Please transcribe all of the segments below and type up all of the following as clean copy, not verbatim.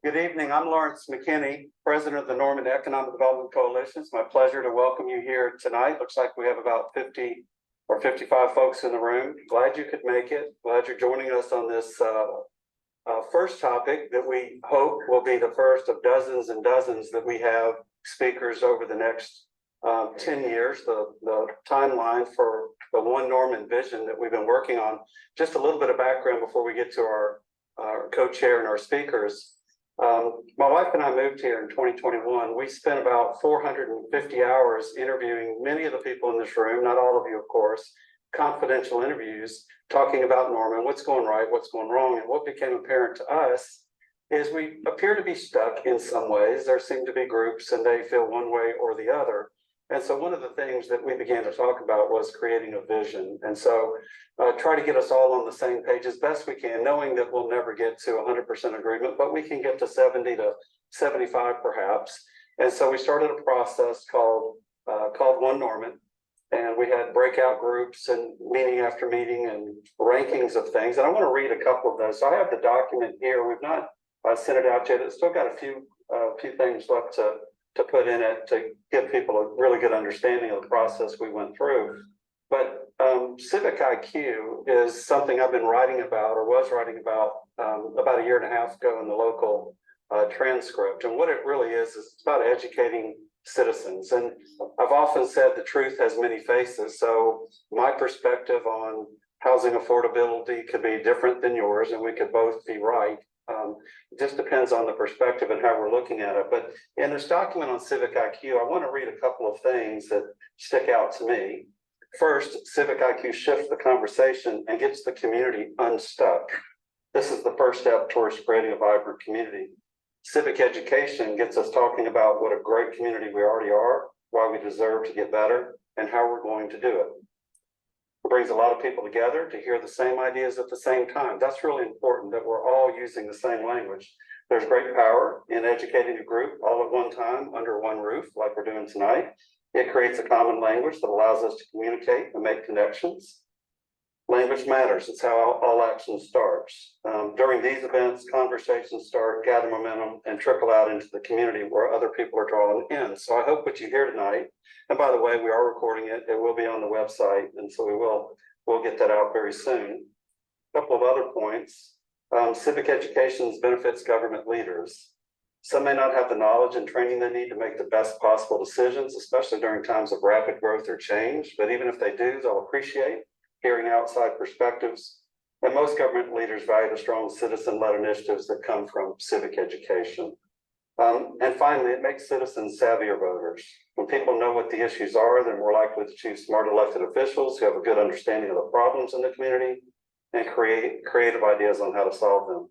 Good evening. I'm Lawrence McKinney, President of the Norman Economic Development Coalition. It's my pleasure to welcome you here tonight. Looks like we have about 50 or 55 folks in the room. Glad you could make it. Glad you're joining us on this first topic that we hope will be the first of dozens and dozens that we have speakers over the next 10 years, the timeline for the One Norman vision that we've been working on. Just a little bit of background before we get to our co-chair and our speakers. My wife and I moved here in 2021. We spent about 450 hours interviewing many of the people in this room, not all of you, of course, confidential interviews, talking about Norman, what's going right, what's going wrong. And what became apparent to us is we appear to be stuck in some ways. There seem to be groups and they feel one way or the other. And so one of the things that we began to talk about was creating a vision. And so try to get us all on the same page as best we can, knowing that we'll never get to 100% agreement, but we can get to 70 to 75 perhaps. And so we started a process called One Norman. And we had breakout groups and meeting after meeting and rankings of things. And I want to read a couple of those. So I have the document here. We've not sent it out yet. It's still got a few things left to put in it to give people a really good understanding of the process we went through. But civic IQ is something I've been writing about, or was writing about a year and a half ago in the local transcript. And what it really is it's about educating citizens. And I've often said the truth has many faces. So my perspective on housing affordability could be different than yours, and we could both be right. It just depends on the perspective and how we're looking at it. But in this document on civic IQ, I want to read a couple of things that stick out to me. First, civic IQ shifts the conversation and gets the community unstuck. This is the first step towards creating a vibrant community. Civic education gets us talking about what a great community we already are, why we deserve to get better, and how we're going to do it. It brings a lot of people together to hear the same ideas at the same time. That's really important, that we're all using the same language. There's great power in educating a group all at one time under one roof, like we're doing tonight. It creates a common language that allows us to communicate and make connections. Language matters. It's how all action starts. During these events, conversations start, gather momentum, and trickle out into the community where other people are drawing in. So I hope what you hear tonight, and by the way, we are recording it. It will be on the website, and so we'll get that out very soon. A couple of other points. Civic education benefits government leaders. Some may not have the knowledge and training they need to make the best possible decisions, especially during times of rapid growth or change. But even if they do, they'll appreciate hearing outside perspectives. And most government leaders value the strong citizen-led initiatives that come from civic education. And finally, it makes citizens savvier voters. When people know what the issues are, they're more likely to choose smart elected officials who have a good understanding of the problems in the community and create creative ideas on how to solve them.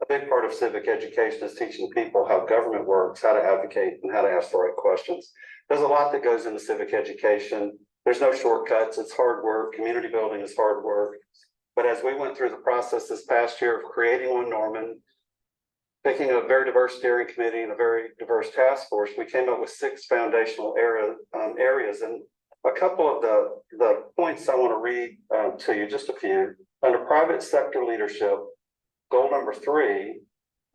A big part of civic education is teaching people how government works, how to advocate, and how to ask the right questions. There's a lot that goes into civic education. There's no shortcuts. It's hard work. Community building is hard work. But as we went through the process this past year of creating One Norman, picking a very diverse steering committee and a very diverse task force, we came up with 6 foundational areas. And a couple of the points I want to read to you, just a few. Under private sector leadership, goal number 3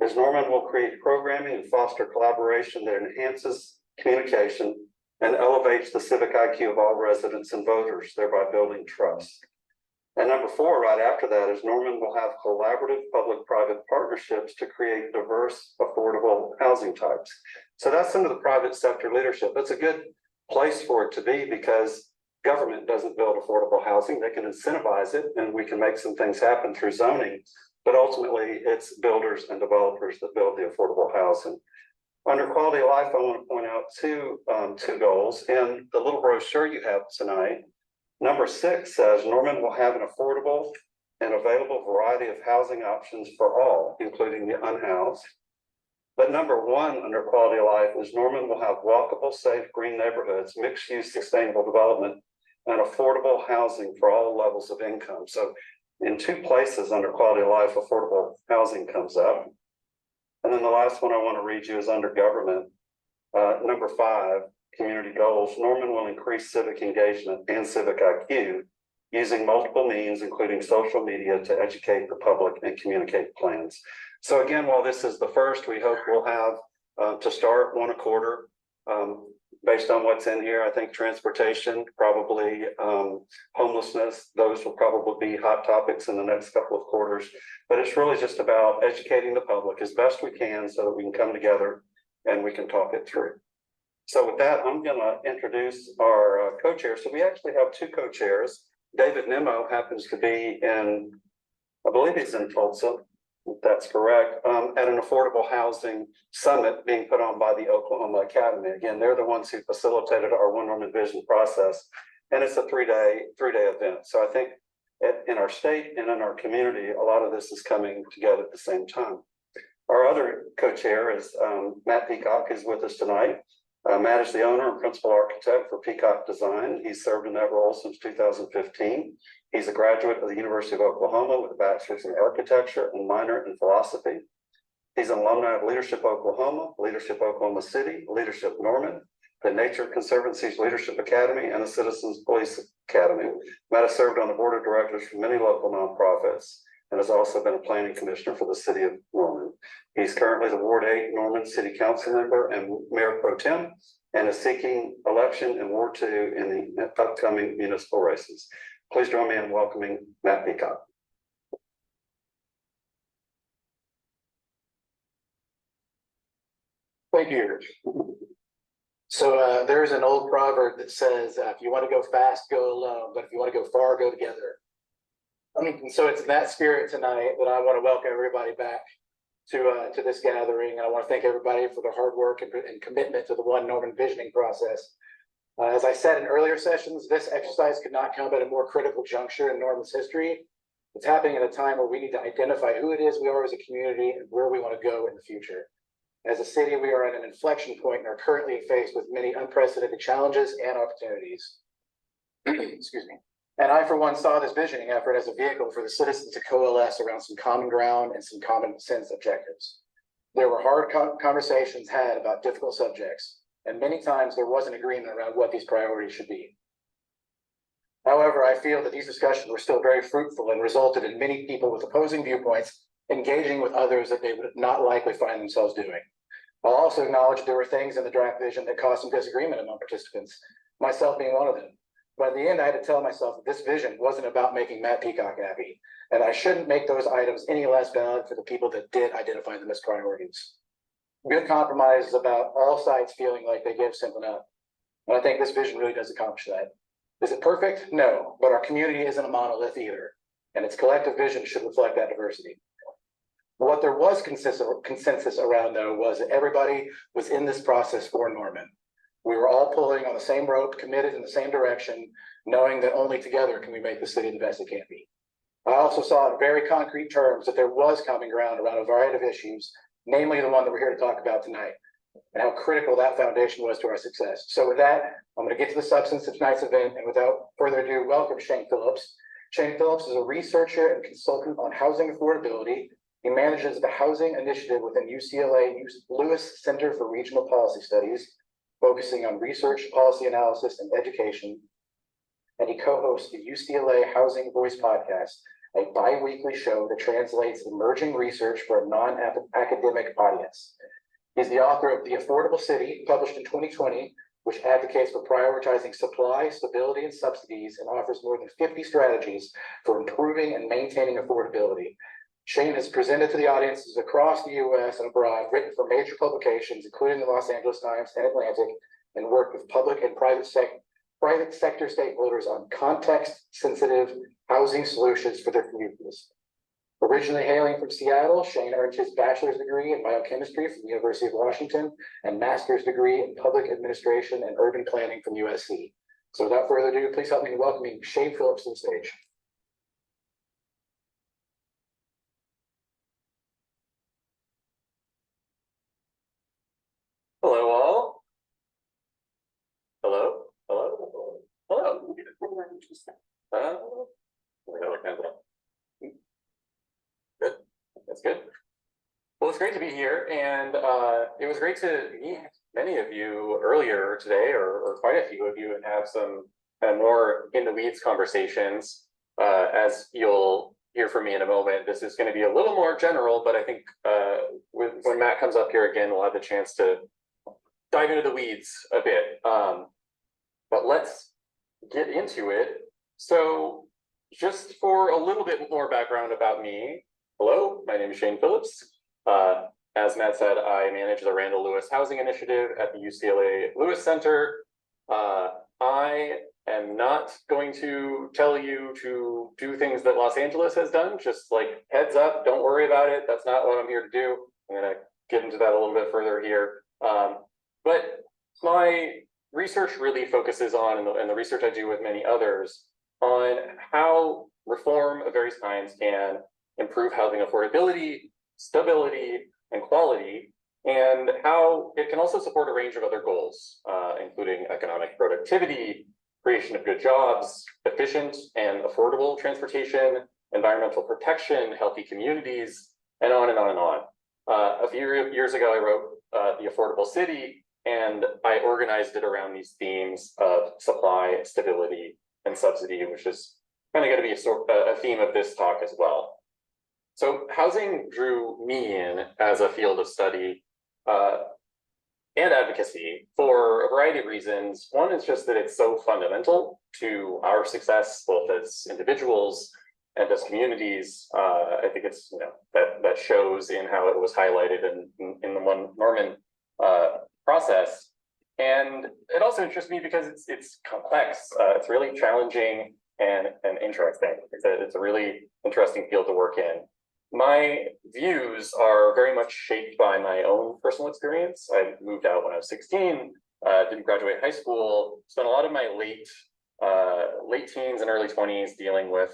is Norman will create programming and foster collaboration that enhances communication and elevates the civic IQ of all residents and voters, thereby building trust. And number 4, right after that, is Norman will have collaborative public-private partnerships to create diverse, affordable housing types. So that's under the private sector leadership. That's a good place for it to be because government doesn't build affordable housing. They can incentivize it and we can make some things happen through zoning, but ultimately it's builders and developers that build the affordable housing. Under quality of life, I want to point out two goals. In the little brochure you have tonight, number 6 says Norman will have an affordable and available variety of housing options for all, including the unhoused. But number 1 under quality of life is Norman will have walkable, safe, green neighborhoods, mixed-use sustainable development, and affordable housing for all levels of income. So in 2 places under quality of life, affordable housing comes up. And then the last one I want to read you is under government. Number 5, community goals. Norman will increase civic engagement and civic IQ using multiple means, including social media, to educate the public and communicate plans. So again, while this is the first, we hope we'll have to start one a quarter. Based on what's in here, I think transportation, probably homelessness, those will probably be hot topics in the next couple of quarters. But it's really just about educating the public as best we can so that we can come together and we can talk it through. So with that, I'm going to introduce our co-chairs. So we actually have two co-chairs. David Nimmo happens to be in, I believe he's in Tulsa, if that's correct, at an affordable housing summit being put on by the Oklahoma Academy. Again, they're the ones who facilitated our One Norman Vision process, and it's a three-day event. So I think in our state and in our community, a lot of this is coming together at the same time. Our other co-chair is Matt Peacock, who's with us tonight. Matt is the owner and principal architect for Peacock Design. He's served in that role since 2015. He's a graduate of the University of Oklahoma with a bachelor's in architecture and minor in philosophy. He's an alumni of Leadership Oklahoma, Leadership Oklahoma City, Leadership Norman, the Nature Conservancy's Leadership Academy, and the Citizens Police Academy. Matt has served on the board of directors for many local nonprofits and has also been a planning commissioner for the city of Norman. He's currently the Ward 8 Norman City Council member and Mayor Pro Tem, and is seeking election in Ward 2 in the upcoming municipal races. Please join me in welcoming Matt Peacock. Thank you. So there's an old proverb that says, if you want to go fast, go alone, but if you want to go far, go together. So it's in that spirit tonight that I want to welcome everybody back to this gathering. And I want to thank everybody for their hard work and commitment to the One Norman visioning process. As I said in earlier sessions, this exercise could not come at a more critical juncture in Norman's history. It's happening at a time where we need to identify who it is we are as a community and where we want to go in the future. As a city, we are at an inflection point and are currently faced with many unprecedented challenges and opportunities. Excuse me. And I, for one, saw this visioning effort as a vehicle for the citizens to coalesce around some common ground and some common sense objectives. There were hard conversations had about difficult subjects, and many times there was an agreement around what these priorities should be. However, I feel that these discussions were still very fruitful and resulted in many people with opposing viewpoints engaging with others that they would not likely find themselves doing. I'll also acknowledge there were things in the draft vision that caused some disagreement among participants, myself being one of them. But at the end, I had to tell myself that this vision wasn't about making Matt Peacock happy, and I shouldn't make those items any less valid for the people that did identify them as priorities. Good compromise is about all sides feeling like they give something up, and I think this vision really does accomplish that. Is it perfect? No, but our community isn't a monolith either, and its collective vision should reflect that diversity. What there was consensus around, though, was that everybody was in this process for Norman. We were all pulling on the same rope, committed in the same direction, knowing that only together can we make the city the best it can be. I also saw in very concrete terms that there was common ground around a variety of issues, namely the one that we're here to talk about tonight, and how critical that foundation was to our success. So with that, I'm going to get to the substance of tonight's event, and without further ado, welcome Shane Phillips. Shane Phillips is a researcher and consultant on housing affordability. He manages the housing initiative within UCLA Lewis Center for Regional Policy Studies, focusing on research, policy analysis, and education. And he co-hosts the UCLA Housing Voice Podcast, a biweekly show that translates emerging research for a non-academic audience. He's the author of The Affordable City, published in 2020, which advocates for prioritizing supply, stability, and subsidies, and offers more than 50 strategies for improving and maintaining affordability. Shane has presented to the audiences across the U.S. and abroad, written for major publications, including the Los Angeles Times and Atlantic, and worked with public and private sector stakeholders on context-sensitive housing solutions for their communities. Originally hailing from Seattle, Shane earned his bachelor's degree in biochemistry from the University of Washington and master's degree in public administration and urban planning from USC. So without further ado, please help me in welcoming Shane Phillips to the stage. Hello, all. Hello, hello, hello. Good. That's good. Well, it's great to be here, and it was great to meet many of you earlier today, or quite a few of you, and have some and more in the weeds conversations. As you'll hear from me in a moment, this is going to be a little more general, but I think when Matt comes up here again, we'll have the chance to dive into the weeds a bit. But let's get into it. So just for a little bit more background about me, hello, my name is Shane Phillips. As Matt said, I manage the Randall Lewis Housing Initiative at the UCLA Lewis Center. I am not going to tell you to do things that Los Angeles has done, just like heads up, don't worry about it. That's not what I'm here to do. I'm going to get into that a little bit further here. But my research really focuses on, and the research I do with many others, on how reform of various kinds can improve housing affordability, stability, and quality, and how it can also support a range of other goals, including economic productivity, creation of good jobs, efficient and affordable transportation, environmental protection, healthy communities, and on and on and on. A few years ago, I wrote The Affordable City, and I organized it around these themes of supply, stability, and subsidy, which is kind of going to be a theme of this talk as well. So housing drew me in as a field of study and advocacy for a variety of reasons. One is just that it's so fundamental to our success, both as individuals and as communities. I think it's, that shows in how it was highlighted in the one Norman process. And it also interests me because it's complex. It's really challenging and interesting. It's a really interesting field to work in. My views are very much shaped by my own personal experience. I moved out when I was 16, didn't graduate high school, spent a lot of my late teens and early 20s dealing with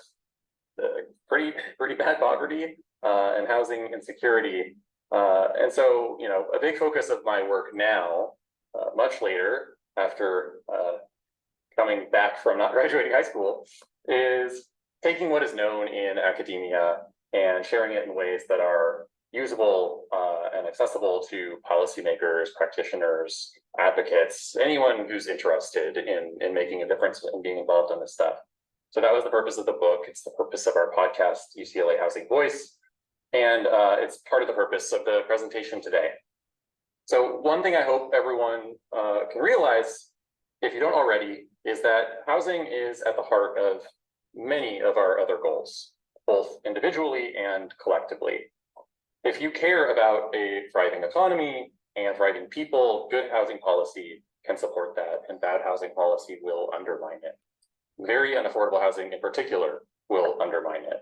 pretty bad poverty and housing insecurity. And so, a big focus of my work now, much later, after coming back from not graduating high school, is taking what is known in academia and sharing it in ways that are usable and accessible to policymakers, practitioners, advocates, anyone who's interested in making a difference and being involved in this stuff. So that was the purpose of the book. It's the purpose of our podcast, UCLA Housing Voice, and it's part of the purpose of the presentation today. So one thing I hope everyone can realize, if you don't already, is that housing is at the heart of many of our other goals, both individually and collectively. If you care about a thriving economy and thriving people, good housing policy can support that, and bad housing policy will undermine it. Very unaffordable housing in particular will undermine it.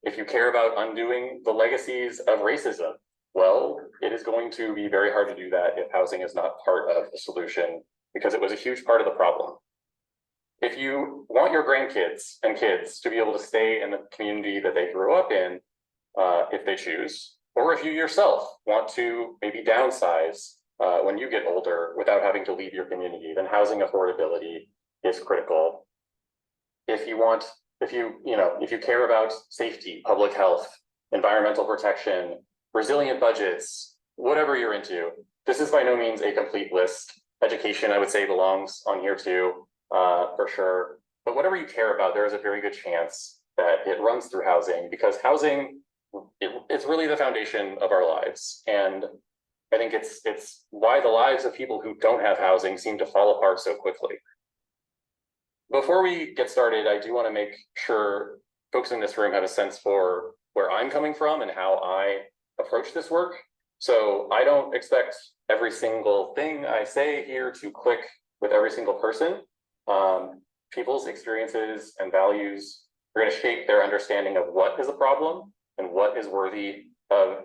If you care about undoing the legacies of racism, well, it is going to be very hard to do that if housing is not part of the solution, because it was a huge part of the problem. If you want your grandkids and kids to be able to stay in the community that they grew up in, if they choose, or if you yourself want to maybe downsize when you get older without having to leave your community, then housing affordability is critical. If you care about safety, public health, environmental protection, resilient budgets, whatever you're into, this is by no means a complete list. Education, I would say, belongs on here too. For sure. But whatever you care about, there is a very good chance that it runs through housing, because housing, it's really the foundation of our lives. And I think it's why the lives of people who don't have housing seem to fall apart so quickly. Before we get started, I do want to make sure folks in this room have a sense for where I'm coming from and how I approach this work. So I don't expect every single thing I say here to click with every single person. People's experiences and values are going to shape their understanding of what is a problem and what is worthy of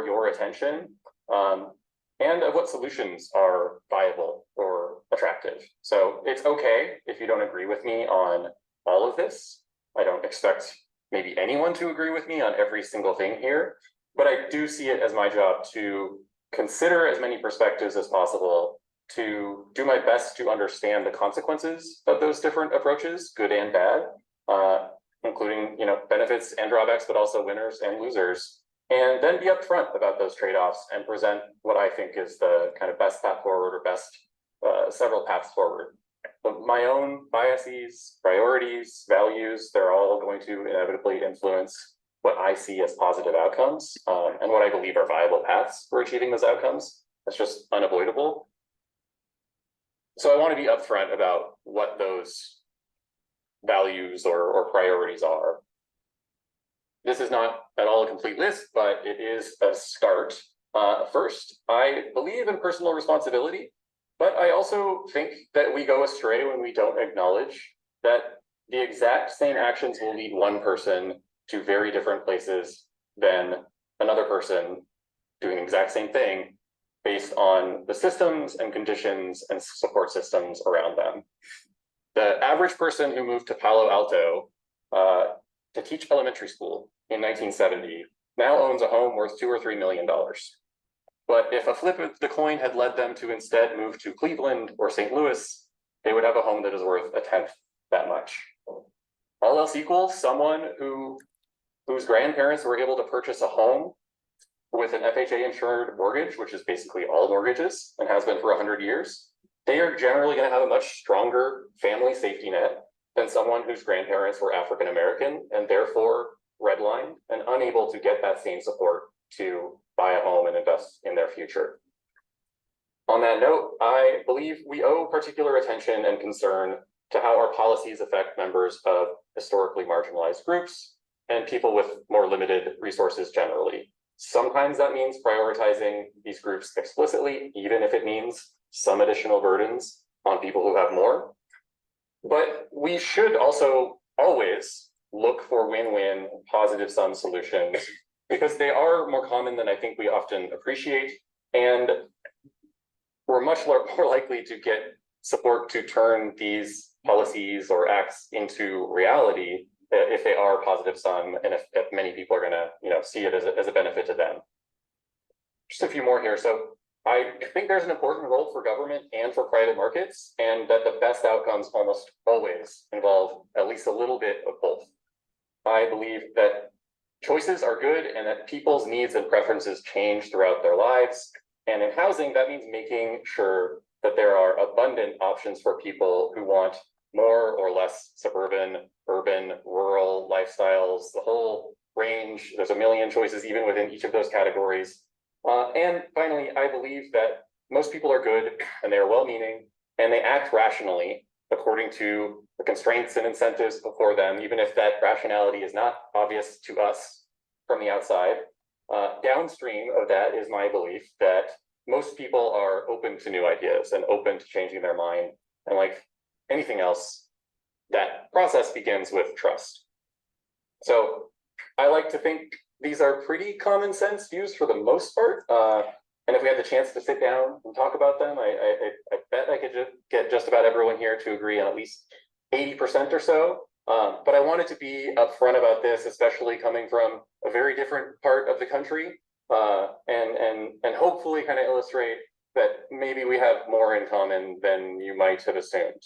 your attention, and of what solutions are viable or attractive. So it's okay if you don't agree with me on all of this. I don't expect maybe anyone to agree with me on every single thing here, but I do see it as my job to consider as many perspectives as possible, to do my best to understand the consequences of those different approaches, good and bad, including benefits and drawbacks, but also winners and losers, and then be upfront about those trade-offs and present what I think is the kind of best path forward, or best several paths forward. But my own biases, priorities, values, they're all going to inevitably influence what I see as positive outcomes, and what I believe are viable paths for achieving those outcomes. That's just unavoidable. So I want to be upfront about what those values or priorities are. This is not at all a complete list, but it is a start. First, I believe in personal responsibility, but I also think that we go astray when we don't acknowledge that the exact same actions will lead one person to very different places than another person doing the exact same thing based on the systems and conditions and support systems around them. The average person who moved to Palo Alto to teach elementary school in 1970 now owns a home worth $2 or $3 million. But if a flip of the coin had led them to instead move to Cleveland or St. Louis, they would have a home that is worth a tenth that much. All else equal, someone whose grandparents were able to purchase a home with an FHA insured mortgage, which is basically all mortgages and has been for 100 years, they are generally going to have a much stronger family safety net than someone whose grandparents were African American and therefore redlined and unable to get that same support to buy a home and invest in their future. On that note, I believe we owe particular attention and concern to how our policies affect members of historically marginalized groups and people with more limited resources generally. Sometimes that means prioritizing these groups explicitly, even if it means some additional burdens on people who have more. But we should also always look for win-win, positive sum solutions, because they are more common than I think we often appreciate, and we're much more likely to get support to turn these policies or acts into reality if they are positive sum, and if many people are going to, see it as a benefit to them. Just a few more here. So I think there's an important role for government and for private markets, and that the best outcomes almost always involve at least a little bit of both. I believe that choices are good and that people's needs and preferences change throughout their lives. And in housing, that means making sure that there are abundant options for people who want more or less suburban, urban, rural lifestyles, the whole range. There's a million choices even within each of those categories. And finally, I believe that most people are good and they are well-meaning and they act rationally according to the constraints and incentives before them, even if that rationality is not obvious to us from the outside. Downstream of that is my belief that most people are open to new ideas and open to changing their mind. And like anything else, that process begins with trust. So I like to think these are pretty common sense views for the most part. And if we had the chance to sit down and talk about them, I bet I could get just about everyone here to agree on at least 80% or so. But I wanted to be upfront about this, especially coming from a very different part of the country, and hopefully kind of illustrate that maybe we have more in common than you might have assumed.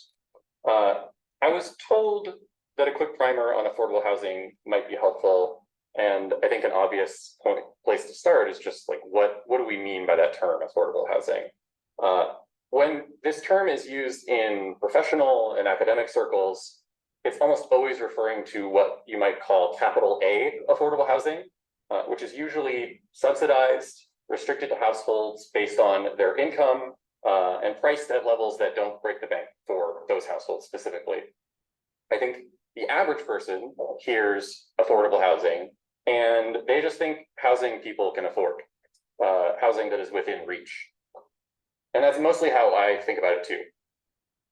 I was told that a quick primer on affordable housing might be helpful. And I think an obvious place to start is just like, what do we mean by that term, affordable housing? When this term is used in professional and academic circles, it's almost always referring to what you might call capital A affordable housing, which is usually subsidized, restricted to households based on their income, and priced at levels that don't break the bank for those households specifically. I think the average person hears affordable housing and they just think housing people can afford, housing that is within reach. And that's mostly how I think about it too.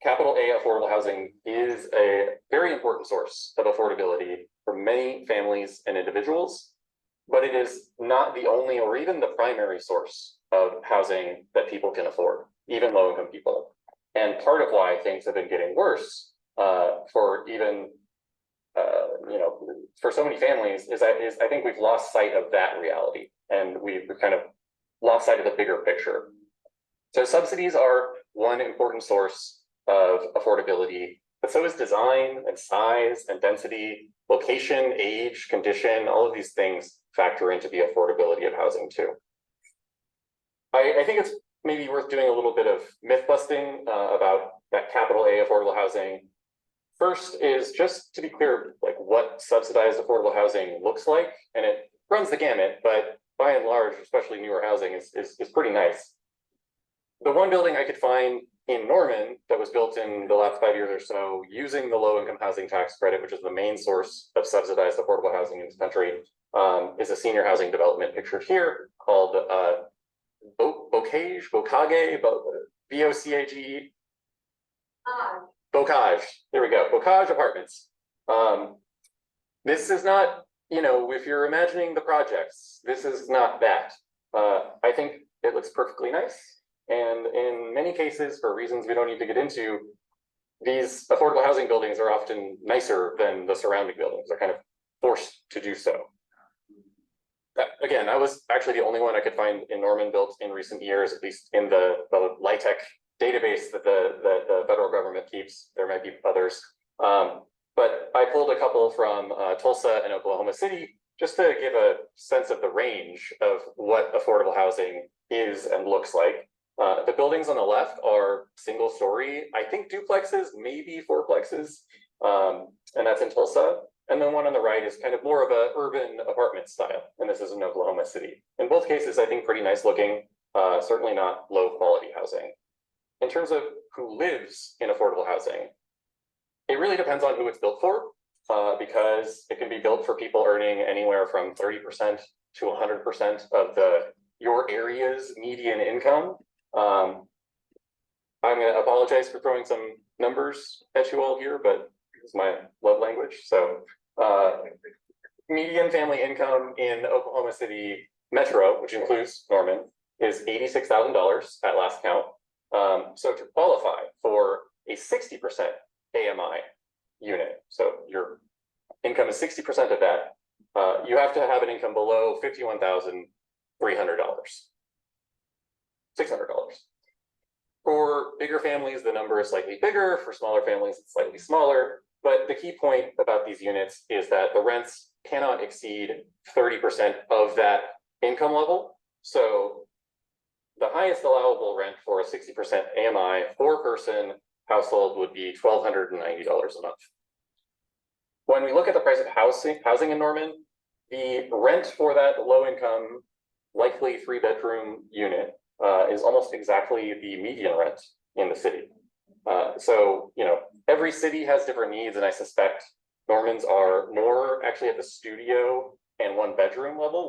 Capital A affordable housing is a very important source of affordability for many families and individuals, but it is not the only or even the primary source of housing that people can afford, even low-income people. And part of why things have been getting worse for even for so many families is I think we've lost sight of that reality, and we've kind of lost sight of the bigger picture. So subsidies are one important source of affordability, but so is design and size and density, location, age, condition. All of these things factor into the affordability of housing too. I think it's maybe worth doing a little bit of myth busting about that capital A affordable housing. First is just to be clear, like what subsidized affordable housing looks like, and it runs the gamut, but by and large, especially newer housing is pretty nice. The one building I could find in Norman that was built in the last 5 years or so using the low income housing tax credit, which is the main source of subsidized affordable housing in this country, is a senior housing development pictured here called Bocage, B-O-C-A-G-E. Bocage, there we go, Bocage Apartments. This is not, if you're imagining the projects, this is not that. I think it looks perfectly nice. And in many cases, for reasons we don't need to get into, these affordable housing buildings are often nicer than the surrounding buildings. They're kind of forced to do so. Again, I was actually the only one I could find in Norman built in recent years, at least in the LIHTC database that the federal government keeps. There might be others. But I pulled a couple from Tulsa and Oklahoma City just to give a sense of the range of what affordable housing is and looks like. The buildings on the left are single story, I think duplexes, maybe fourplexes, and that's in Tulsa. And then one on the right is kind of more of a urban apartment style, and this is in Oklahoma City. In both cases, I think pretty nice looking, certainly not low quality housing. In terms of who lives in affordable housing, it really depends on who it's built for, because it can be built for people earning anywhere from 30% to 100% of your area's median income. I'm going to apologize for throwing some numbers at you all here, but it's my love language. So median family income in Oklahoma City Metro, which includes Norman, is $86,000 at last count. So to qualify for a 60% AMI unit, so your income is 60% of that, you have to have an income below $51,300. $600. For bigger families, the number is slightly bigger. For smaller families, it's slightly smaller. But the key point about these units is that the rents cannot exceed 30% of that income level. So the highest allowable rent for a 60% AMI four-person household would be $1,290 a month. When we look at the price of housing in Norman, the rent for that low-income, likely three-bedroom unit is almost exactly the median rent in the city. So, every city has different needs, and I suspect Norman's are more actually at the studio and one bedroom level,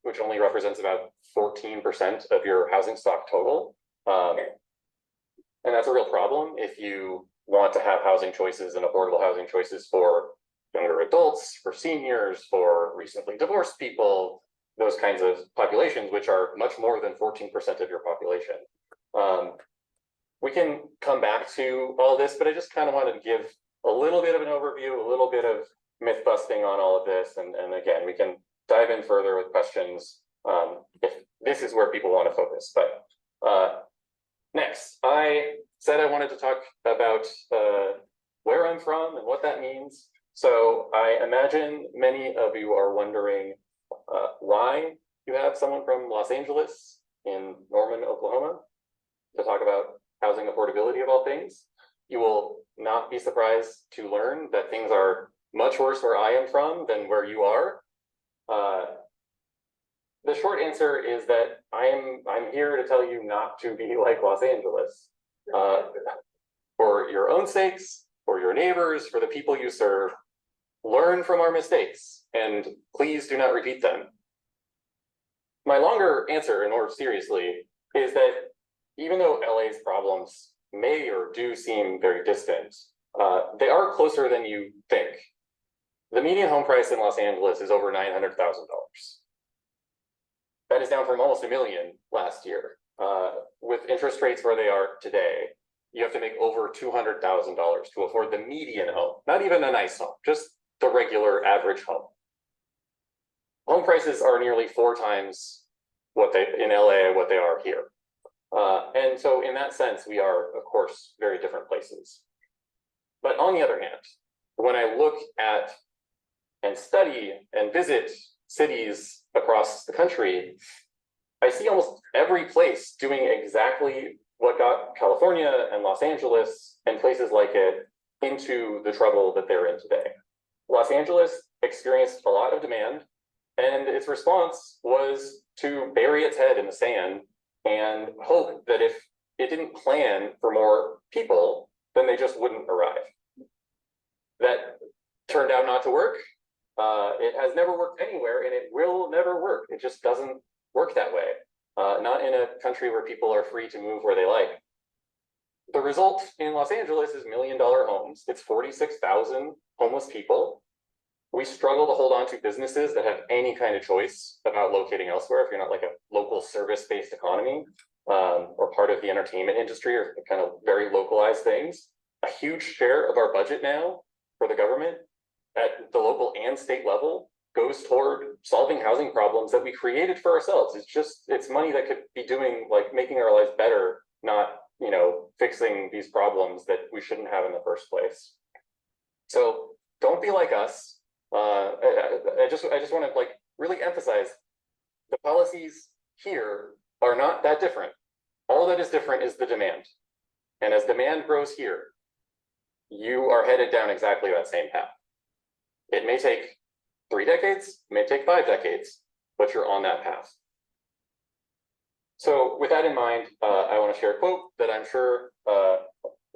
which only represents about 14% of your housing stock total. And that's a real problem if you want to have housing choices and affordable housing choices for younger adults, for seniors, for recently divorced people, those kinds of populations, which are much more than 14% of your population. We can come back to all this, but I just kind of wanted to give a little bit of an overview, a little bit of myth busting on all of this. And again, we can dive in further with questions if this is where people want to focus. But next, I said I wanted to talk about where I'm from and what that means. So I imagine many of you are wondering why you have someone from Los Angeles in Norman, Oklahoma, to talk about housing affordability of all things. You will not be surprised to learn that things are much worse where I am from than where you are. The short answer is that I'm here to tell you not to be like Los Angeles. For your own sakes, for your neighbors, for the people you serve, learn from our mistakes and please do not repeat them. My longer answer, and more seriously, is that even though LA's problems may or do seem very distant, they are closer than you think. The median home price in Los Angeles is over $900,000. That is down from almost $1 million last year. With interest rates where they are today, you have to make over $200,000 to afford the median home, not even a nice home, just the regular average home. Home prices are nearly 4 times in LA what they are here. And so in that sense, we are, of course, very different places. But on the other hand, when I look at and study and visit cities across the country, I see almost every place doing exactly what got California and Los Angeles and places like it into the trouble that they're in today. Los Angeles experienced a lot of demand, and its response was to bury its head in the sand and hope that if it didn't plan for more people, then they just wouldn't arrive. That turned out not to work. It has never worked anywhere, and it will never work. It just doesn't work that way. Not in a country where people are free to move where they like. The result in Los Angeles is $1 million homes. It's 46,000 homeless people. We struggle to hold on to businesses that have any kind of choice about locating elsewhere if you're not like a local service-based economy or part of the entertainment industry or kind of very localized things. A huge share of our budget now for the government at the local and state level goes toward solving housing problems that we created for ourselves. It's money that could be doing like making our lives better, not, you know, fixing these problems that we shouldn't have in the first place. So don't be like us. I just want to like really emphasize the policies here are not that different. All that is different is the demand. And as demand grows here, you are headed down exactly that same path. It may take 3 decades, it may take 5 decades, but you're on that path. So with that in mind, I want to share a quote that I'm sure, well,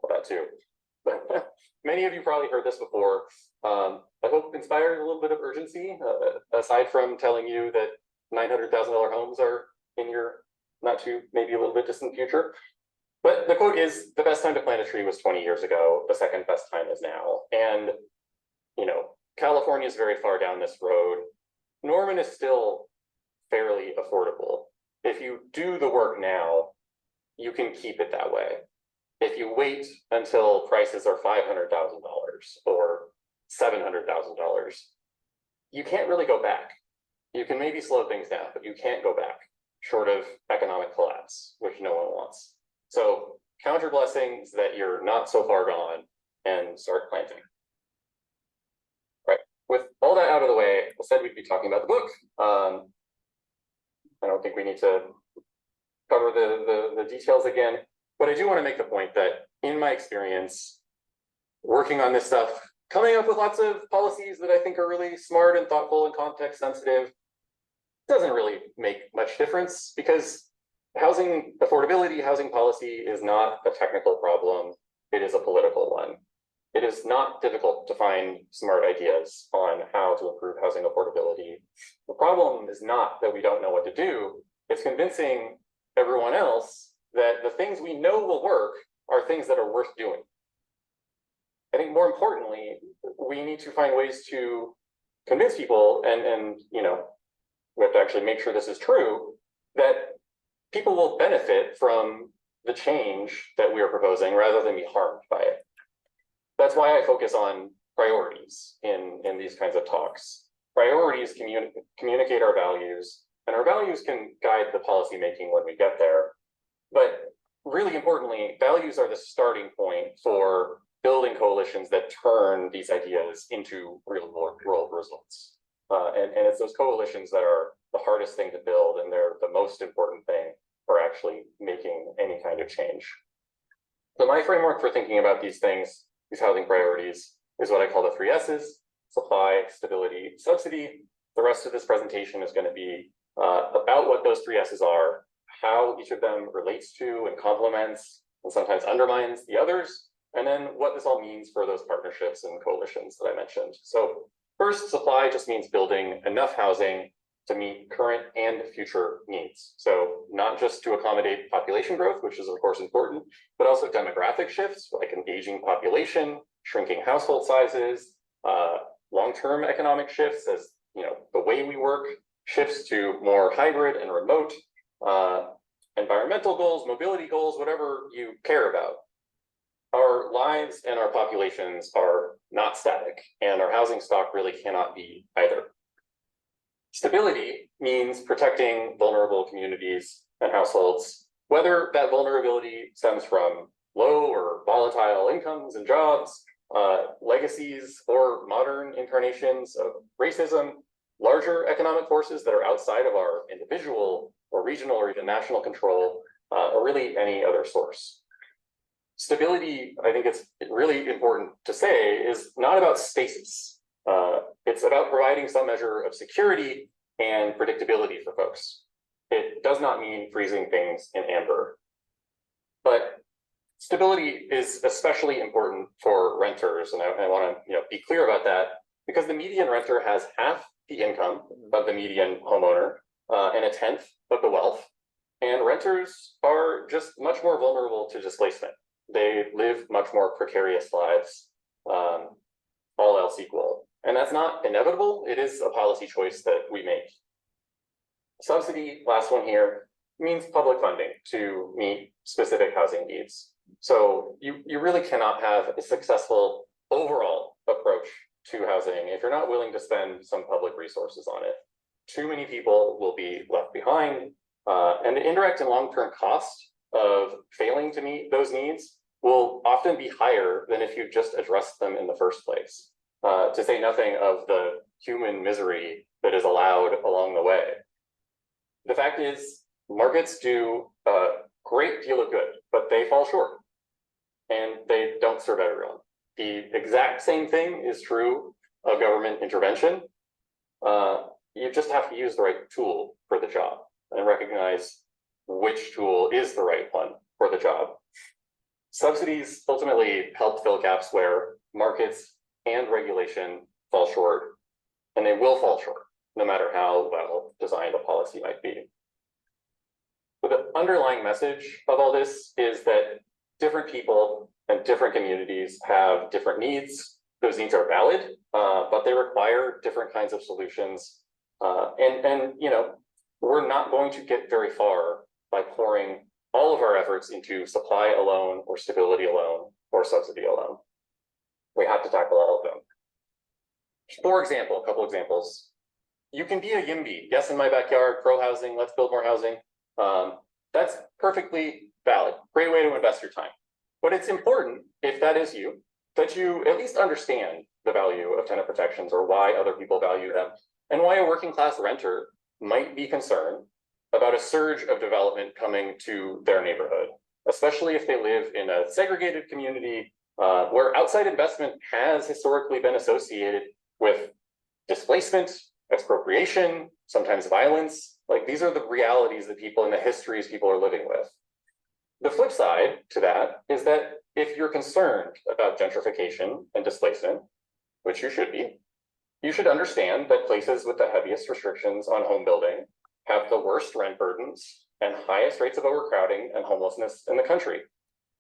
that too. Many of you probably heard this before. I hope inspired a little bit of urgency, aside from telling you that $900,000 homes are in your not too, maybe a little bit distant future. But the quote is, the best time to plant a tree was 20 years ago. The second best time is now. And, you know, California is very far down this road. Norman is still fairly affordable. If you do the work now, you can keep it that way. If you wait until prices are $500,000 or $700,000, you can't really go back. You can maybe slow things down, but you can't go back, short of economic collapse, which no one wants. So count your blessings that you're not so far gone and start planting. Right. With all that out of the way, I said we'd be talking about the book. I don't think we need to cover the details again, but I do want to make the point that in my experience, working on this stuff, coming up with lots of policies that I think are really smart and thoughtful and context sensitive, doesn't really make much difference because housing affordability, housing policy is not a technical problem. It is a political one. It is not difficult to find smart ideas on how to improve housing affordability. The problem is not that we don't know what to do. It's convincing everyone else that the things we know will work are things that are worth doing. I think more importantly, we need to find ways to convince people and you know, we have to actually make sure this is true, that people will benefit from the change that we are proposing rather than be harmed by it. That's why I focus on priorities in these kinds of talks. Priorities communicate our values, and our values can guide the policy making when we get there. But really importantly, values are the starting point for building coalitions that turn these ideas into real world results. And it's those coalitions that are the hardest thing to build, and they're the most important thing for actually making any kind of change. So my framework for thinking about these things, these housing priorities, is what I call the 3 S's: supply, stability, subsidy. The rest of this presentation is going to be about what those 3 S's are, how each of them relates to and complements and sometimes undermines the others, and then what this all means for those partnerships and coalitions that I mentioned. So first, supply just means building enough housing to meet current and future needs. So not just to accommodate population growth, which is of course important, but also demographic shifts like an aging population, shrinking household sizes, long-term economic shifts as you know the way we work shifts to more hybrid and remote, environmental goals, mobility goals, whatever you care about. Our lives and our populations are not static, and our housing stock really cannot be either. Stability means protecting vulnerable communities and households, whether that vulnerability stems from low or volatile incomes and jobs, legacies, or modern incarnations of racism, larger economic forces that are outside of our individual or regional or even national control, or really any other source. Stability, I think it's really important to say, is not about stasis. It's about providing some measure of security and predictability for folks. It does not mean freezing things in amber. But stability is especially important for renters, and I want to be clear about that, because the median renter has half the income of the median homeowner and a tenth of the wealth, and renters are just much more vulnerable to displacement. They live much more precarious lives, all else equal. And that's not inevitable, it is a policy choice that we make. Subsidy, last one here, means public funding to meet specific housing needs. So you really cannot have a successful overall approach to housing if you're not willing to spend some public resources on it. Too many people will be left behind, and the indirect and long-term cost of failing to meet those needs will often be higher than if you just addressed them in the first place, to say nothing of the human misery that is allowed along the way. The fact is, markets do a great deal of good, but they fall short, and they don't serve everyone. The exact same thing is true of government intervention. You just have to use the right tool for the job and recognize which tool is the right one for the job. Subsidies ultimately help fill gaps where markets and regulation fall short, and they will fall short, no matter how well designed a policy might be. But the underlying message of all this is that different people and different communities have different needs. Those needs are valid, but they require different kinds of solutions. And we're not going to get very far by pouring all of our efforts into supply alone, or stability alone, or subsidy alone. We have to tackle all of them. For example, a couple examples. You can be a YIMBY, yes, in my backyard, pro-housing, let's build more housing. That's perfectly valid, great way to invest your time. But it's important, if that is you, that you at least understand the value of tenant protections, or why other people value them, and why a working class renter might be concerned about a surge of development coming to their neighborhood, especially if they live in a segregated community where outside investment has historically been associated with displacement, expropriation, sometimes violence. Like, these are the realities that people, and the histories people are living with. The flip side to that is that if you're concerned about gentrification and displacement, which you should be, you should understand that places with the heaviest restrictions on home building have the worst rent burdens and highest rates of overcrowding and homelessness in the country.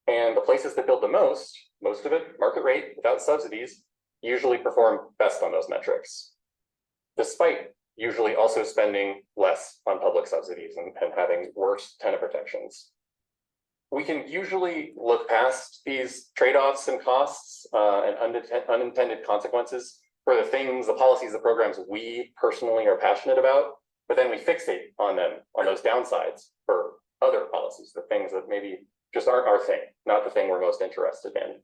And the places that build the most of it market rate without subsidies, usually perform best on those metrics, despite usually also spending less on public subsidies and having worse tenant protections. We can usually look past these trade-offs and costs and unintended consequences for the things, the policies, the programs we personally are passionate about, but then we fixate on them, on those downsides for other policies, the things that maybe just aren't our thing, not the thing we're most interested in.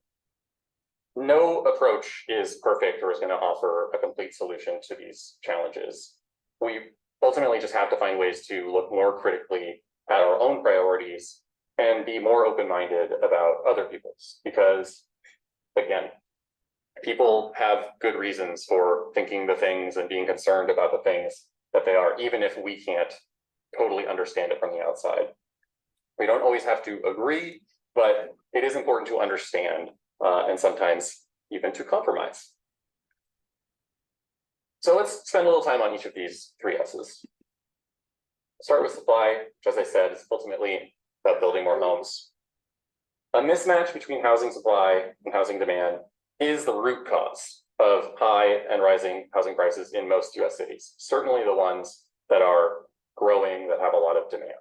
No approach is perfect or is going to offer a complete solution to these challenges. We ultimately just have to find ways to look more critically at our own priorities and be more open-minded about other people's, because again, people have good reasons for thinking the things and being concerned about the things that they are, even if we can't totally understand it from the outside. We don't always have to agree, but it is important to understand and sometimes even to compromise. So let's spend a little time on each of these three S's. Start with supply, which, as I said, is ultimately about building more homes. A mismatch between housing supply and housing demand is the root cause of high and rising housing prices in most US cities, certainly the ones that are growing, that have a lot of demand.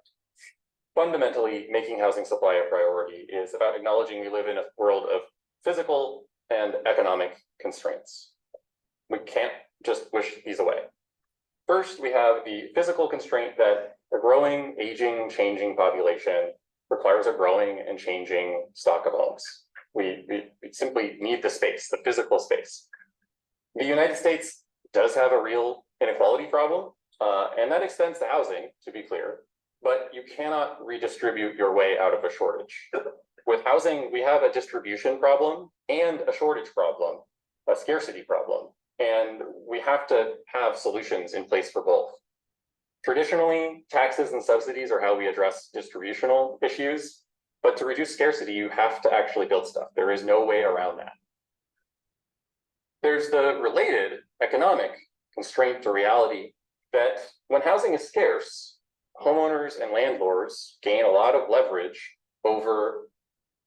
Fundamentally, making housing supply a priority is about acknowledging we live in a world of physical and economic constraints. We can't just wish these away. First, we have the physical constraint that a growing, aging, changing population requires a growing and changing stock of homes. We simply need the space, the physical space. The United States does have a real inequality problem, and that extends to housing, to be clear. but you cannot redistribute your way out of a shortage. With housing, we have a distribution problem and a shortage problem, a scarcity problem, and we have to have solutions in place for both. Traditionally, taxes and subsidies are how we address distributional issues, but to reduce scarcity, you have to actually build stuff. There is no way around that. There's the related economic constraint to reality that when housing is scarce, homeowners and landlords gain a lot of leverage over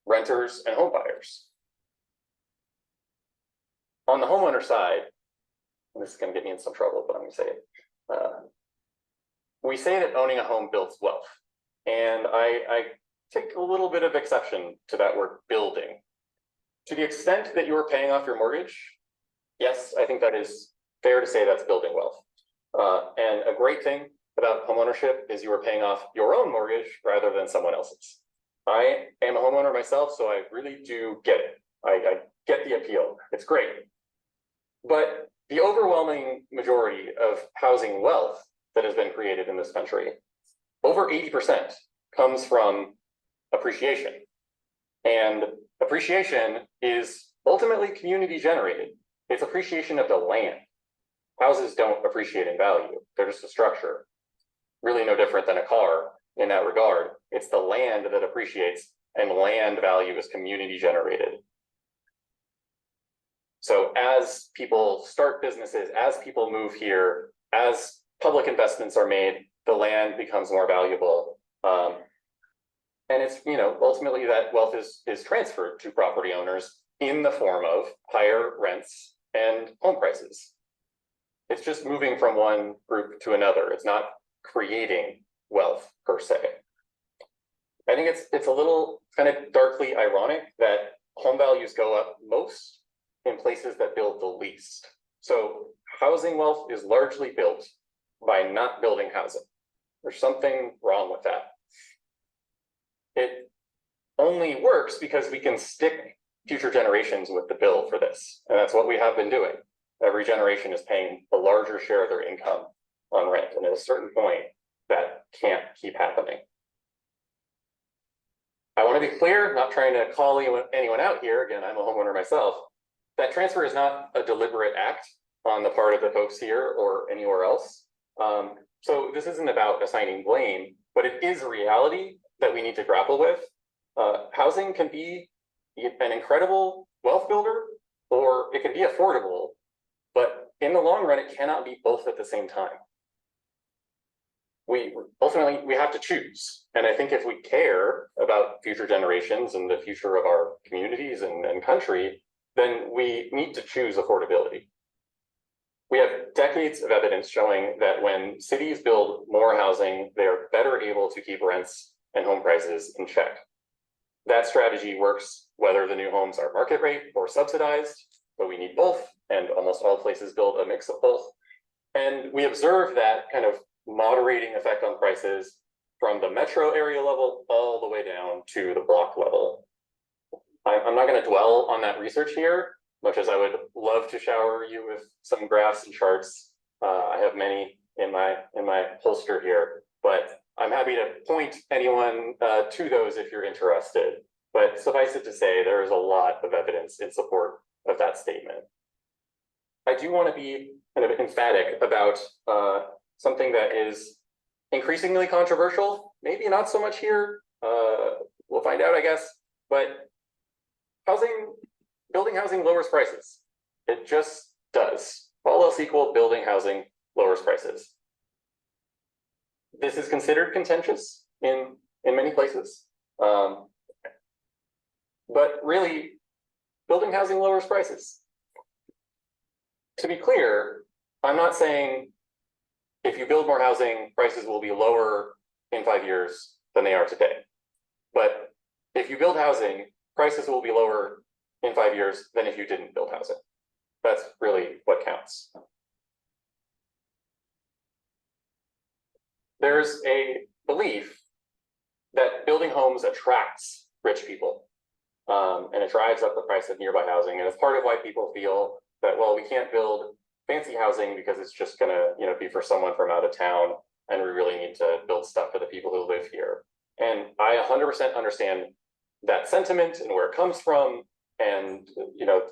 renters and home buyers. On the homeowner side, and this is going to get me in some trouble, but I'm going to say it. We say that owning a home builds wealth, and I take a little bit of exception to that word building. To the extent that you are paying off your mortgage, yes, I think that is fair to say that's building wealth. And a great thing about homeownership is you are paying off your own mortgage rather than someone else's. I am a homeowner myself, so I really do get it. I get the appeal. It's great. But the overwhelming majority of housing wealth that has been created in this country, over 80% comes from appreciation. And appreciation is ultimately community generated. It's appreciation of the land. Houses don't appreciate in value. They're just a structure. Really no different than a car in that regard. It's the land that appreciates, and land value is community generated. So as people start businesses, as people move here, as public investments are made, the land becomes more valuable. And it's, ultimately that wealth is transferred to property owners in the form of higher rents and home prices. It's just moving from one group to another. It's not creating wealth per se. I think it's a little kind of darkly ironic that home values go up most in places that build the least. So housing wealth is largely built by not building housing. There's something wrong with that. It only works because we can stick future generations with the bill for this. And that's what we have been doing. Every generation is paying a larger share of their income on rent. And at a certain point, that can't keep happening. I want to be clear, not trying to call anyone out here. Again, I'm a homeowner myself. That transfer is not a deliberate act on the part of the folks here or anywhere else. So this isn't about assigning blame, but it is a reality that we need to grapple with. Housing can be an incredible wealth builder, or it can be affordable, but in the long run, it cannot be both at the same time. Ultimately, we have to choose. And I think if we care about future generations and the future of our communities and country, then we need to choose affordability. We have decades of evidence showing that when cities build more housing, they are better able to keep rents and home prices in check. That strategy works whether the new homes are market rate or subsidized, but we need both, and almost all places build a mix of both. And we observe that kind of moderating effect on prices from the metro area level all the way down to the block level. I'm not going to dwell on that research here, much as I would love to shower you with some graphs and charts. I have many in my holster here, but I'm happy to point anyone to those if you're interested. But suffice it to say, there is a lot of evidence in support of that statement. I do want to be kind of emphatic about something that is increasingly controversial, maybe not so much here. We'll find out, I guess. But building housing lowers prices. It just does. All else equal, building housing lowers prices. This is considered contentious in many places. But really, building housing lowers prices. To be clear, I'm not saying if you build more housing, prices will be lower in 5 years than they are today. But if you build housing, prices will be lower in 5 years than if you didn't build housing. That's really what counts. There's a belief that building homes attracts rich people, and it drives up the price of nearby housing. And it's part of why people feel that, well, we can't build fancy housing because it's just gonna, be for someone from out of town. and we really need to build stuff for the people who live here. And I 100% understand that sentiment and where it comes from, and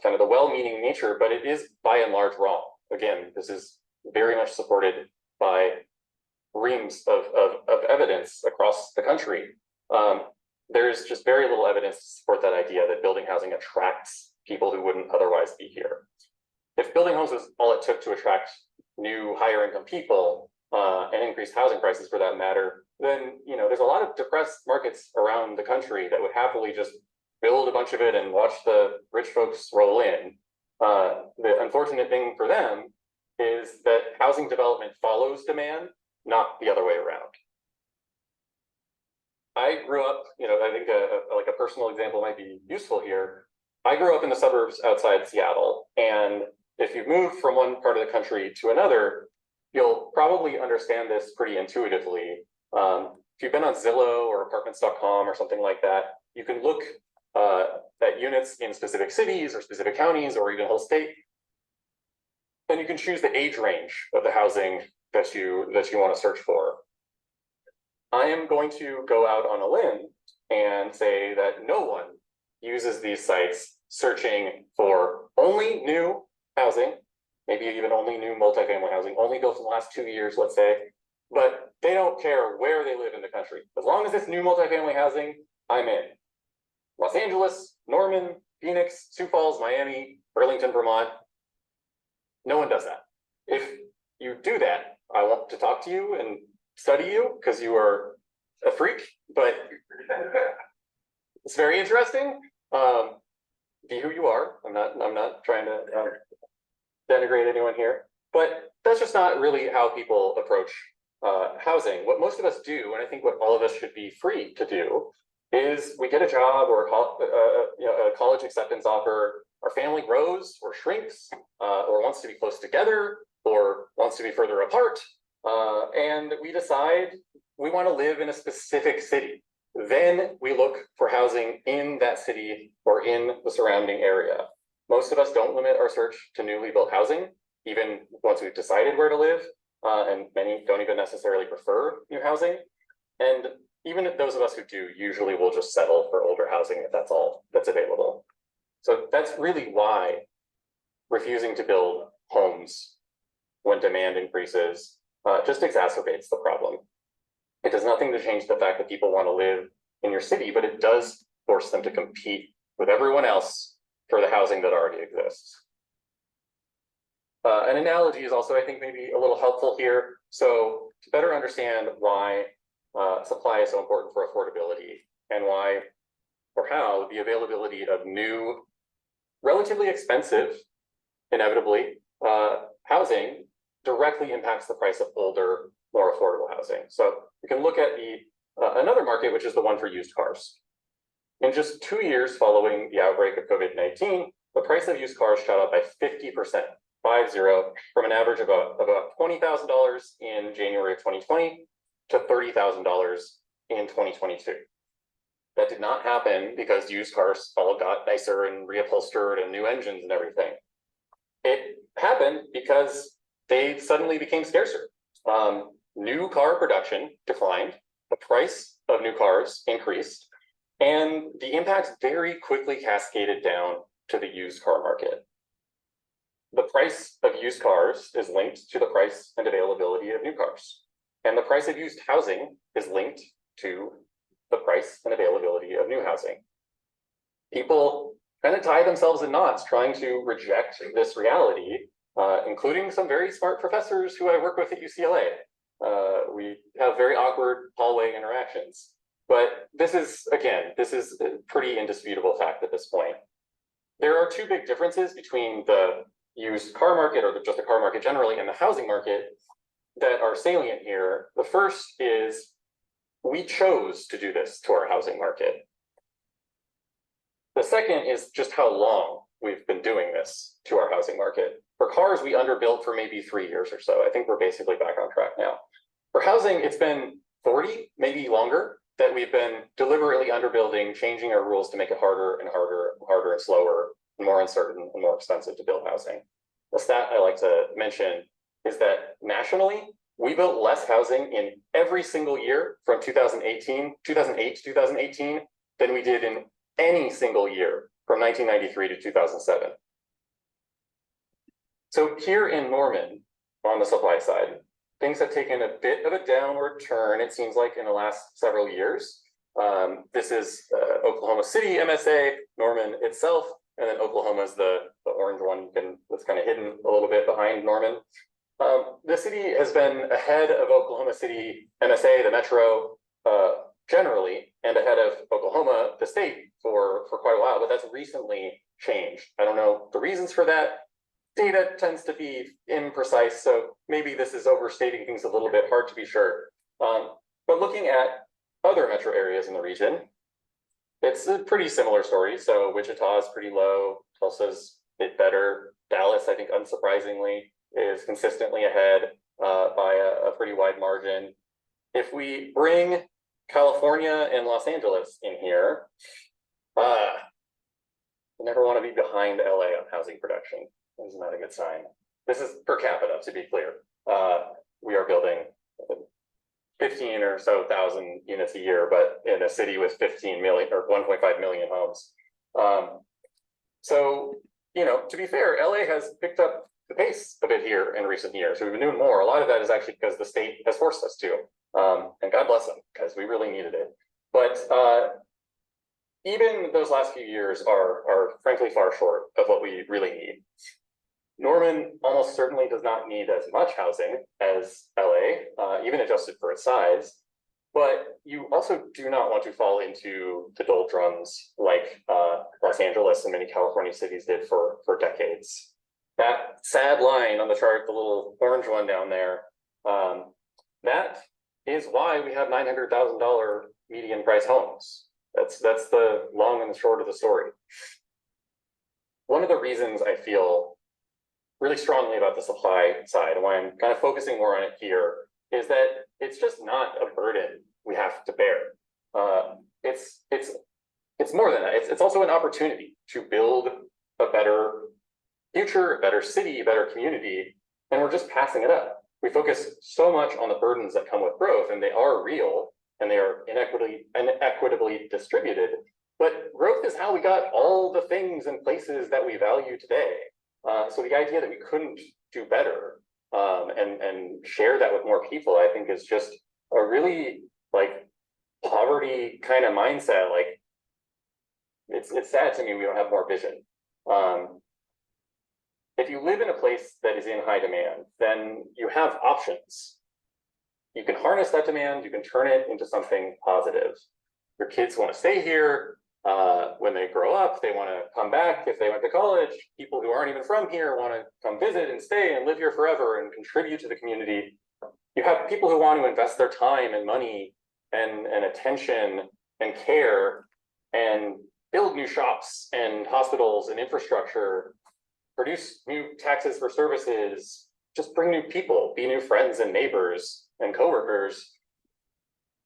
kind of the well-meaning nature, but it is by and large wrong. Again, this is very much supported by reams of evidence across the country. There's just very little evidence to support that idea that building housing attracts people who wouldn't otherwise be here. If building homes was all it took to attract new higher income people and increase housing prices for that matter, then there's a lot of depressed markets around the country that would happily just build a bunch of it and watch the rich folks roll in. The unfortunate thing for them is that housing development follows demand, not the other way around. I grew up, I think like a personal example might be useful here. I grew up in the suburbs outside Seattle, and if you move from one part of the country to another, you'll probably understand this pretty intuitively. If you've been on Zillow or apartments.com or something like that, you can look at units in specific cities or specific counties or even a whole state, and you can choose the age range of the housing that you want to search for. I am going to go out on a limb and say that no one uses these sites searching for only new housing, maybe even only new multifamily housing, only built in the last 2 years, let's say, but they don't care where they live in the country. As long as it's new multifamily housing, I'm in. Los Angeles, Norman, Phoenix, Sioux Falls, Miami, Burlington, Vermont. No one does that. If you do that, I want to talk to you and study you because you are a freak, but it's very interesting. Be who you are. I'm not trying to denigrate anyone here, but that's just not really how people approach housing. What most of us do, and I think what all of us should be free to do, is we get a job or a college acceptance offer. Our family grows or shrinks or wants to be close together or wants to be further apart. And we decide we want to live in a specific city. Then we look for housing in that city or in the surrounding area. Most of us don't limit our search to newly built housing, even once we've decided where to live, and many don't even necessarily prefer new housing. And even those of us who do usually will just settle for older housing if that's all that's available. So that's really why refusing to build homes when demand increases just exacerbates the problem. It does nothing to change the fact that people want to live in your city, but it does force them to compete with everyone else for the housing that already exists. An analogy is also, I think, maybe a little helpful here. So to better understand why supply is so important for affordability and why or how the availability of new, relatively expensive, inevitably, housing directly impacts the price of older, more affordable housing. So we can look at another market, which is the one for used cars. In just 2 years following the outbreak of COVID-19, the price of used cars shot up by 50%, 50, from an average of about $20,000 in January of 2020 to $30,000 in 2022. That did not happen because used cars all got nicer and reupholstered and new engines and everything. It happened because they suddenly became scarcer. New car production declined, the price of new cars increased, and the impacts very quickly cascaded down to the used car market. The price of used cars is linked to the price and availability of new cars. And the price of used housing is linked to the price and availability of new housing. People kind of tie themselves in knots trying to reject this reality, including some very smart professors who I work with at UCLA. We have very awkward hallway interactions. But this is a pretty indisputable fact at this point. There are two big differences between the used car market, or just the car market generally, and the housing market that are salient here. The first is we chose to do this to our housing market. The second is just how long we've been doing this to our housing market. For cars, we underbuilt for maybe 3 years or so. I think we're basically back on track now. For housing, it's been 40, maybe longer, that we've been deliberately underbuilding, changing our rules to make it harder and harder and harder and slower and more uncertain and more expensive to build housing. The stat I like to mention is that nationally, We built less housing in every single year from 2008 to 2018 than we did in any single year from 1993 to 2007. So here in Norman, on the supply side, things have taken a bit of a downward turn, it seems like, in the last several years. This is Oklahoma City MSA, Norman itself, and then Oklahoma's the orange one that's kind of hidden a little bit behind Norman. The city has been ahead of Oklahoma City MSA, the metro, generally, and ahead of Oklahoma, the state, for quite a while, but that's recently changed. I don't know the reasons for that. Data tends to be imprecise, so maybe this is overstating things a little bit, hard to be sure. But looking at other metro areas in the region, it's a pretty similar story. So Wichita is pretty low, Tulsa's a bit better. Dallas, I think, unsurprisingly, is consistently ahead by a pretty wide margin. If we bring California and Los Angeles in here, you never want to be behind LA on housing production. Isn't that a good sign? This is per capita, to be clear. We are building 15 or so thousand units a year, but in a city with 15 million or 1.5 million homes. So, you know, to be fair, LA has picked up the pace a bit here in recent years. We've been doing more. A lot of that is actually because the state has forced us to, and God bless them, because we really needed it. But even those last few years are frankly far short of what we really need. Norman almost certainly does not need as much housing as LA, even adjusted for its size, but you also do not want to fall into the doldrums like Los Angeles and many California cities did for decades. That sad line on the chart, the little orange one down there, that is why we have $900,000 median price homes. That's the long and the short of the story. One of the reasons I feel really strongly about the supply side, and why I'm kind of focusing more on it here, is that it's just not a burden we have to bear. It's more than that. It's also an opportunity to build a better future, a better city, a better community, and we're just passing it up. We focus so much on the burdens that come with growth, and they are real, and they are inequitably distributed. But growth is how we got all the things and places that we value today. So the idea that we couldn't do better and share that with more people, I think, is just a really like poverty kind of mindset. Like it's sad to me we don't have more vision. If you live in a place that is in high demand, then you have options. You can harness that demand, you can turn it into something positive. Your kids want to stay here. When they grow up, they want to come back. If they went to college, people who aren't even from here want to come visit and stay and live here forever and contribute to the community. You have people who want to invest their time and money and attention and care and build new shops and hospitals and infrastructure, produce new taxes for services, just bring new people, be new friends and neighbors and coworkers.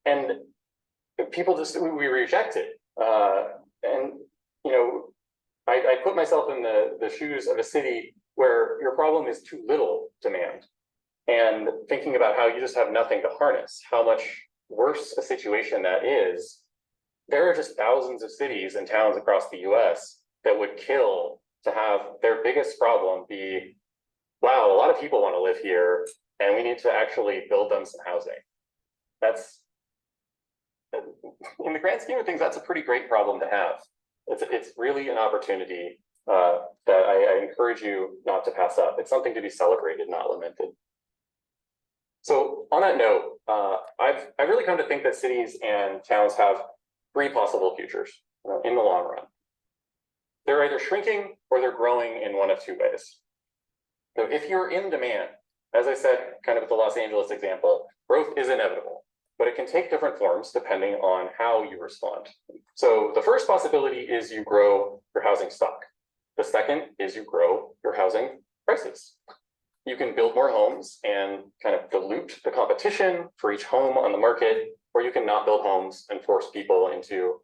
And people just, we reject it. And, you know, I put myself in the shoes of a city where your problem is too little demand, and thinking about how you just have nothing to harness, how much worse a situation that is. There are just thousands of cities and towns across the US that would kill to have their biggest problem be, wow, a lot of people want to live here and we need to actually build them some housing. That's, in the grand scheme of things, that's a pretty great problem to have. It's really an opportunity that I encourage you not to pass up. It's something to be celebrated, not lamented. So on that note, I've really come to think that cities and towns have three possible futures in the long run. They're either shrinking or they're growing in one of two ways. So if you're in demand, as I said, kind of with the Los Angeles example, growth is inevitable, but it can take different forms depending on how you respond. So the first possibility is you grow your housing stock. The second is you grow your housing prices. You can build more homes and kind of dilute the competition for each home on the market, or you can not build homes and force people into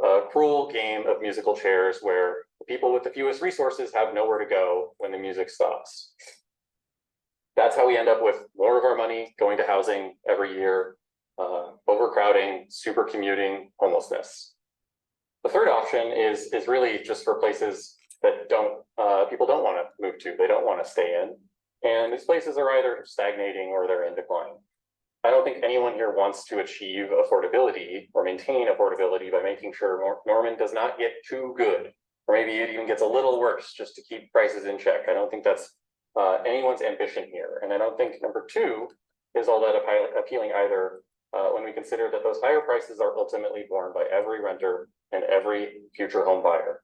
a cruel game of musical chairs where the people with the fewest resources have nowhere to go when the music stops. That's how we end up with more of our money going to housing every year, overcrowding, super commuting, homelessness. The third option is really just for places that people don't want to move to, they don't want to stay in. And these places are either stagnating or they're in decline. I don't think anyone here wants to achieve affordability or maintain affordability by making sure Norman does not get too good, or maybe it even gets a little worse just to keep prices in check. I don't think that's anyone's ambition here. And I don't think number two is all that appealing either, when we consider that those higher prices are ultimately borne by every renter and every future home buyer.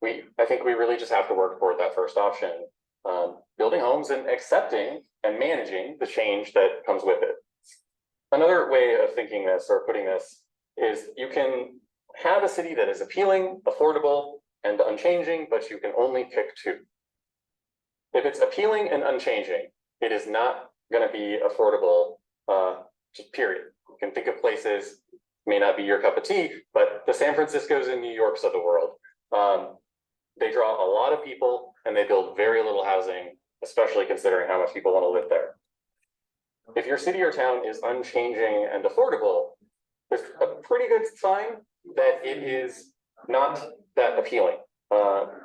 I think we really just have to work toward that first option, building homes and accepting and managing the change that comes with it. Another way of thinking this or putting this is you can have a city that is appealing, affordable, and unchanging, but you can only pick two. If it's appealing and unchanging, it is not going to be affordable, just period. You can think of places, may not be your cup of tea, but the San Franciscos and New Yorks of the world. They draw a lot of people and they build very little housing, especially considering how much people want to live there. If your city or town is unchanging and affordable, there's a pretty good sign that it is not that appealing. A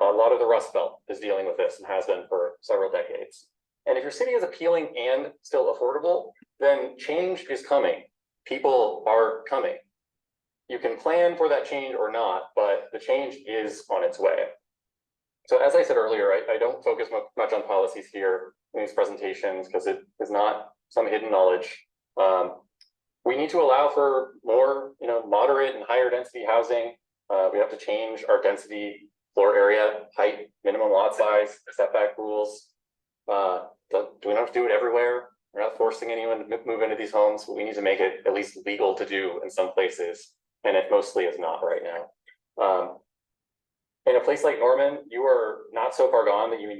lot of the Rust Belt is dealing with this and has been for several decades. And if your city is appealing and still affordable, then change is coming. People are coming. You can plan for that change or not, but the change is on its way. So as I said earlier, I don't focus much on policies here in these presentations because it is not some hidden knowledge. We need to allow for more, moderate and higher density housing. We have to change our density, floor area, height, minimum lot size, setback rules. We don't have to do it everywhere. We're not forcing anyone to move into these homes, but we need to make it at least legal to do in some places, and it mostly is not right now. In a place like Norman, you are not so far gone that you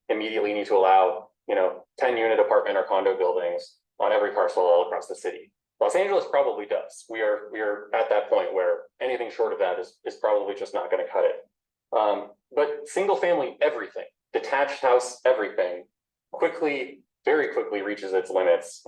immediately need to allow 10-unit apartment or condo buildings on every parcel all across the city. Los Angeles probably does. We are at that point where anything short of that is probably just not going to cut it. But single family everything, detached house everything, very quickly reaches its limits.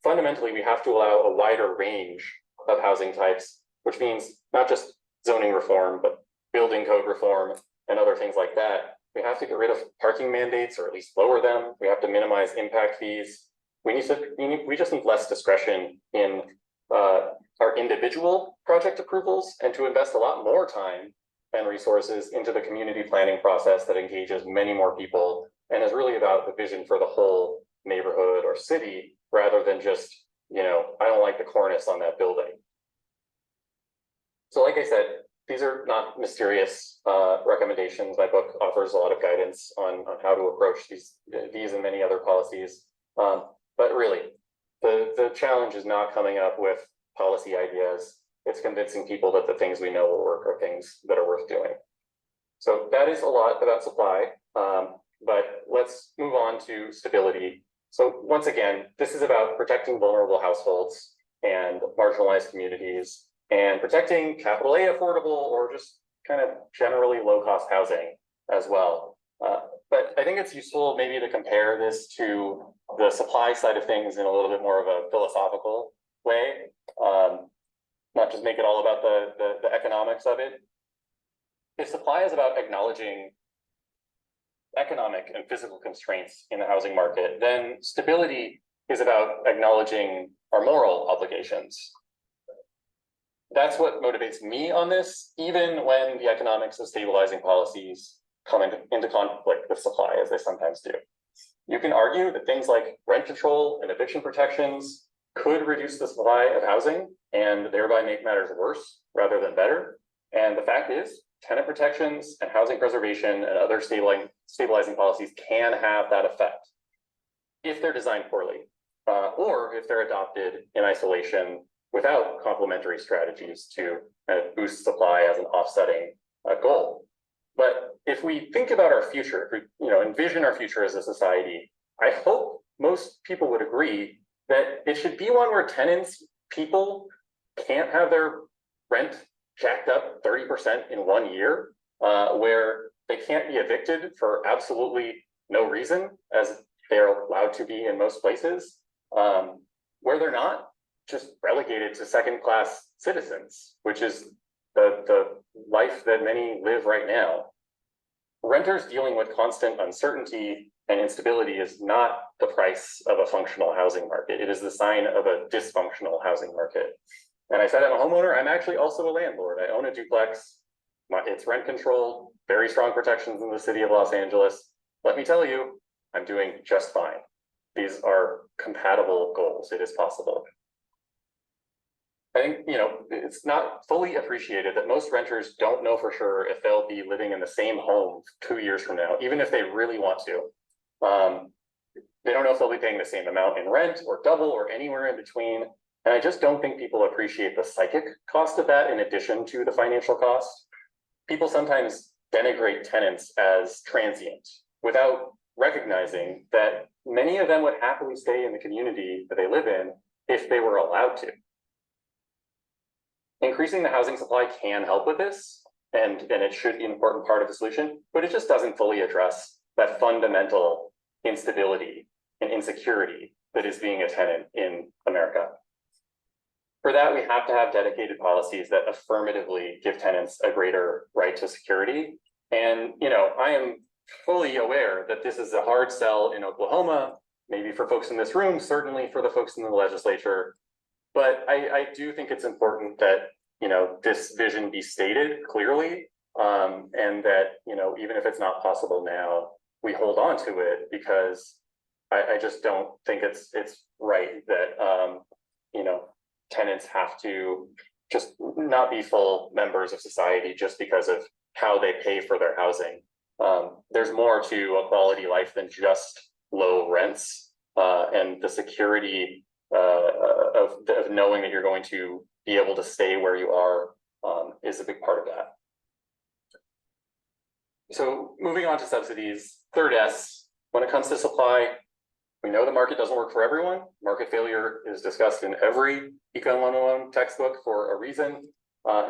Fundamentally, we have to allow a wider range of housing types, which means not just zoning reform, but building code reform and other things like that. We have to get rid of parking mandates or at least lower them. We have to minimize impact fees. We just need less discretion in our individual project approvals and to invest a lot more time and resources into the community planning process that engages many more people and is really about the vision for the whole neighborhood or city rather than just, I don't like the cornice on that building. So like I said, these are not mysterious recommendations. My book offers a lot of guidance on how to approach these and many other policies. But really, the challenge is not coming up with policy ideas. It's convincing people that the things we know will work are things that are worth doing. So that is a lot about supply, but let's move on to stability. So once again, this is about protecting vulnerable households and marginalized communities and protecting capital A affordable or just kind of generally low-cost housing as well. But I think it's useful maybe to compare this to the supply side of things in a little bit more of a philosophical way, not just make it all about the economics of it. If supply is about acknowledging economic and physical constraints in the housing market, then stability is about acknowledging our moral obligations. That's what motivates me on this, even when the economics of stabilizing policies come into conflict with supply, as they sometimes do. You can argue that things like rent control and eviction protections could reduce the supply of housing and thereby make matters worse rather than better. And the fact is, tenant protections and housing preservation and other stabilizing policies can have that effect if they're designed poorly, or if they're adopted in isolation without complementary strategies to boost supply as an offsetting goal. But if we think about our future, if we envision our future as a society, I hope most people would agree that it should be one where people can't have their rent jacked up 30% in 1 year, where they can't be evicted for absolutely no reason, as they're allowed to be in most places, where they're not just relegated to second-class citizens, which is the life that many live right now. Renters dealing with constant uncertainty and instability is not the price of a functional housing market. It is the sign of a dysfunctional housing market. And I said I'm a homeowner, I'm actually also a landlord. I own a duplex, it's rent controlled, very strong protections in the city of Los Angeles. Let me tell you, I'm doing just fine. These are compatible goals, it is possible. I think, it's not fully appreciated that most renters don't know for sure if they'll be living in the same home 2 years from now, even if they really want to. They don't know if they'll be paying the same amount in rent or double or anywhere in between. And I just don't think people appreciate the psychic cost of that in addition to the financial cost. People sometimes denigrate tenants as transient without recognizing that many of them would happily stay in the community that they live in if they were allowed to. Increasing the housing supply can help with this, and it should be an important part of the solution, but it just doesn't fully address that fundamental instability and insecurity that is being a tenant in America. For that, we have to have dedicated policies that affirmatively give tenants a greater right to security. And, I am fully aware that this is a hard sell in Oklahoma, maybe for folks in this room, certainly for the folks in the legislature. But I do think it's important that, this vision be stated clearly, and that, even if it's not possible now, we hold on to it, because I just don't think it's right that, tenants have to just not be full members of society just because of how they pay for their housing. There's more to a quality life than just low rents, and the security of knowing that you're going to be able to stay where you are is a big part of that. So moving on to subsidies, third S, when it comes to supply, we know the market doesn't work for everyone. Market failure is discussed in every Econ 101 textbook for a reason.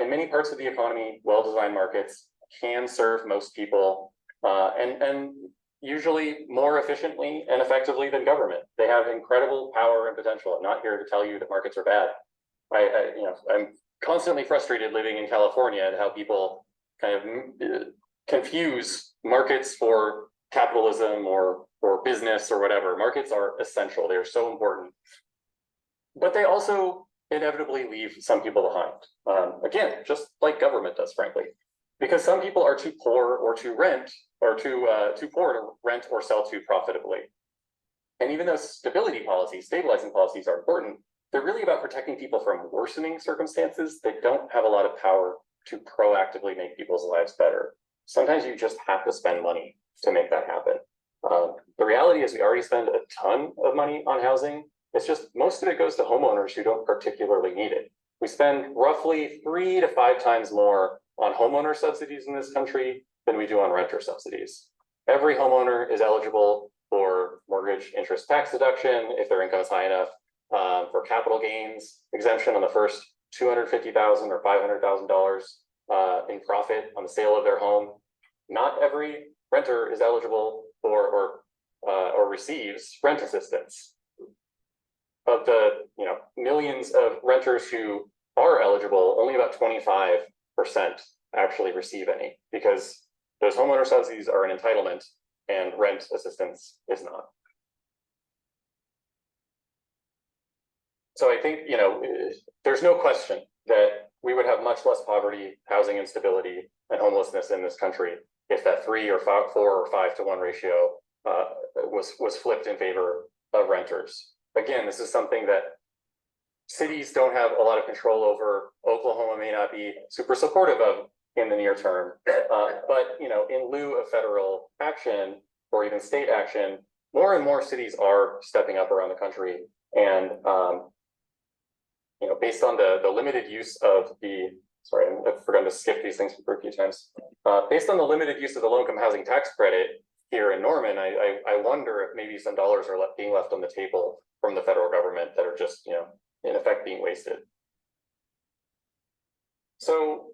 In many parts of the economy, well-designed markets can serve most people, and usually more efficiently and effectively than government. They have incredible power and potential. I'm not here to tell you that markets are bad. I'm constantly frustrated living in California at how people kind of confuse markets for capitalism or business or whatever. Markets are essential. They are so important. But they also inevitably leave some people behind. Again, just like government does, frankly. Because some people are too poor or to rent, or too poor to rent or sell to profitably. And even though stabilizing policies are important, they're really about protecting people from worsening circumstances. They don't have a lot of power to proactively make people's lives better. Sometimes you just have to spend money to make that happen. The reality is we already spend a ton of money on housing. It's just most of it goes to homeowners who don't particularly need it. We spend roughly 3 to 5 times more on homeowner subsidies in this country than we do on renter subsidies. Every homeowner is eligible for mortgage interest tax deduction if their income is high enough, for capital gains exemption on the first $250,000 or $500,000 in profit on the sale of their home. Not every renter is eligible for or receives rent assistance. Of the millions of renters who are eligible, only about 25% actually receive any, because those homeowner subsidies are an entitlement and rent assistance is not. So I think, there's no question that we would have much less poverty, housing instability, and homelessness in this country if that 3 or 4 or 5 to 1 ratio was flipped in favor of renters. Again, this is something that cities don't have a lot of control over. Oklahoma may not be super supportive of in the near term, but in lieu of federal action or even state action, more and more cities are stepping up around the country. And based on the limited use of I've forgotten to skip these things for a few times. Based on the limited use of the low-income housing tax credit here in Norman, I wonder if maybe some dollars are being left on the table from the federal government that are just, in effect being wasted. So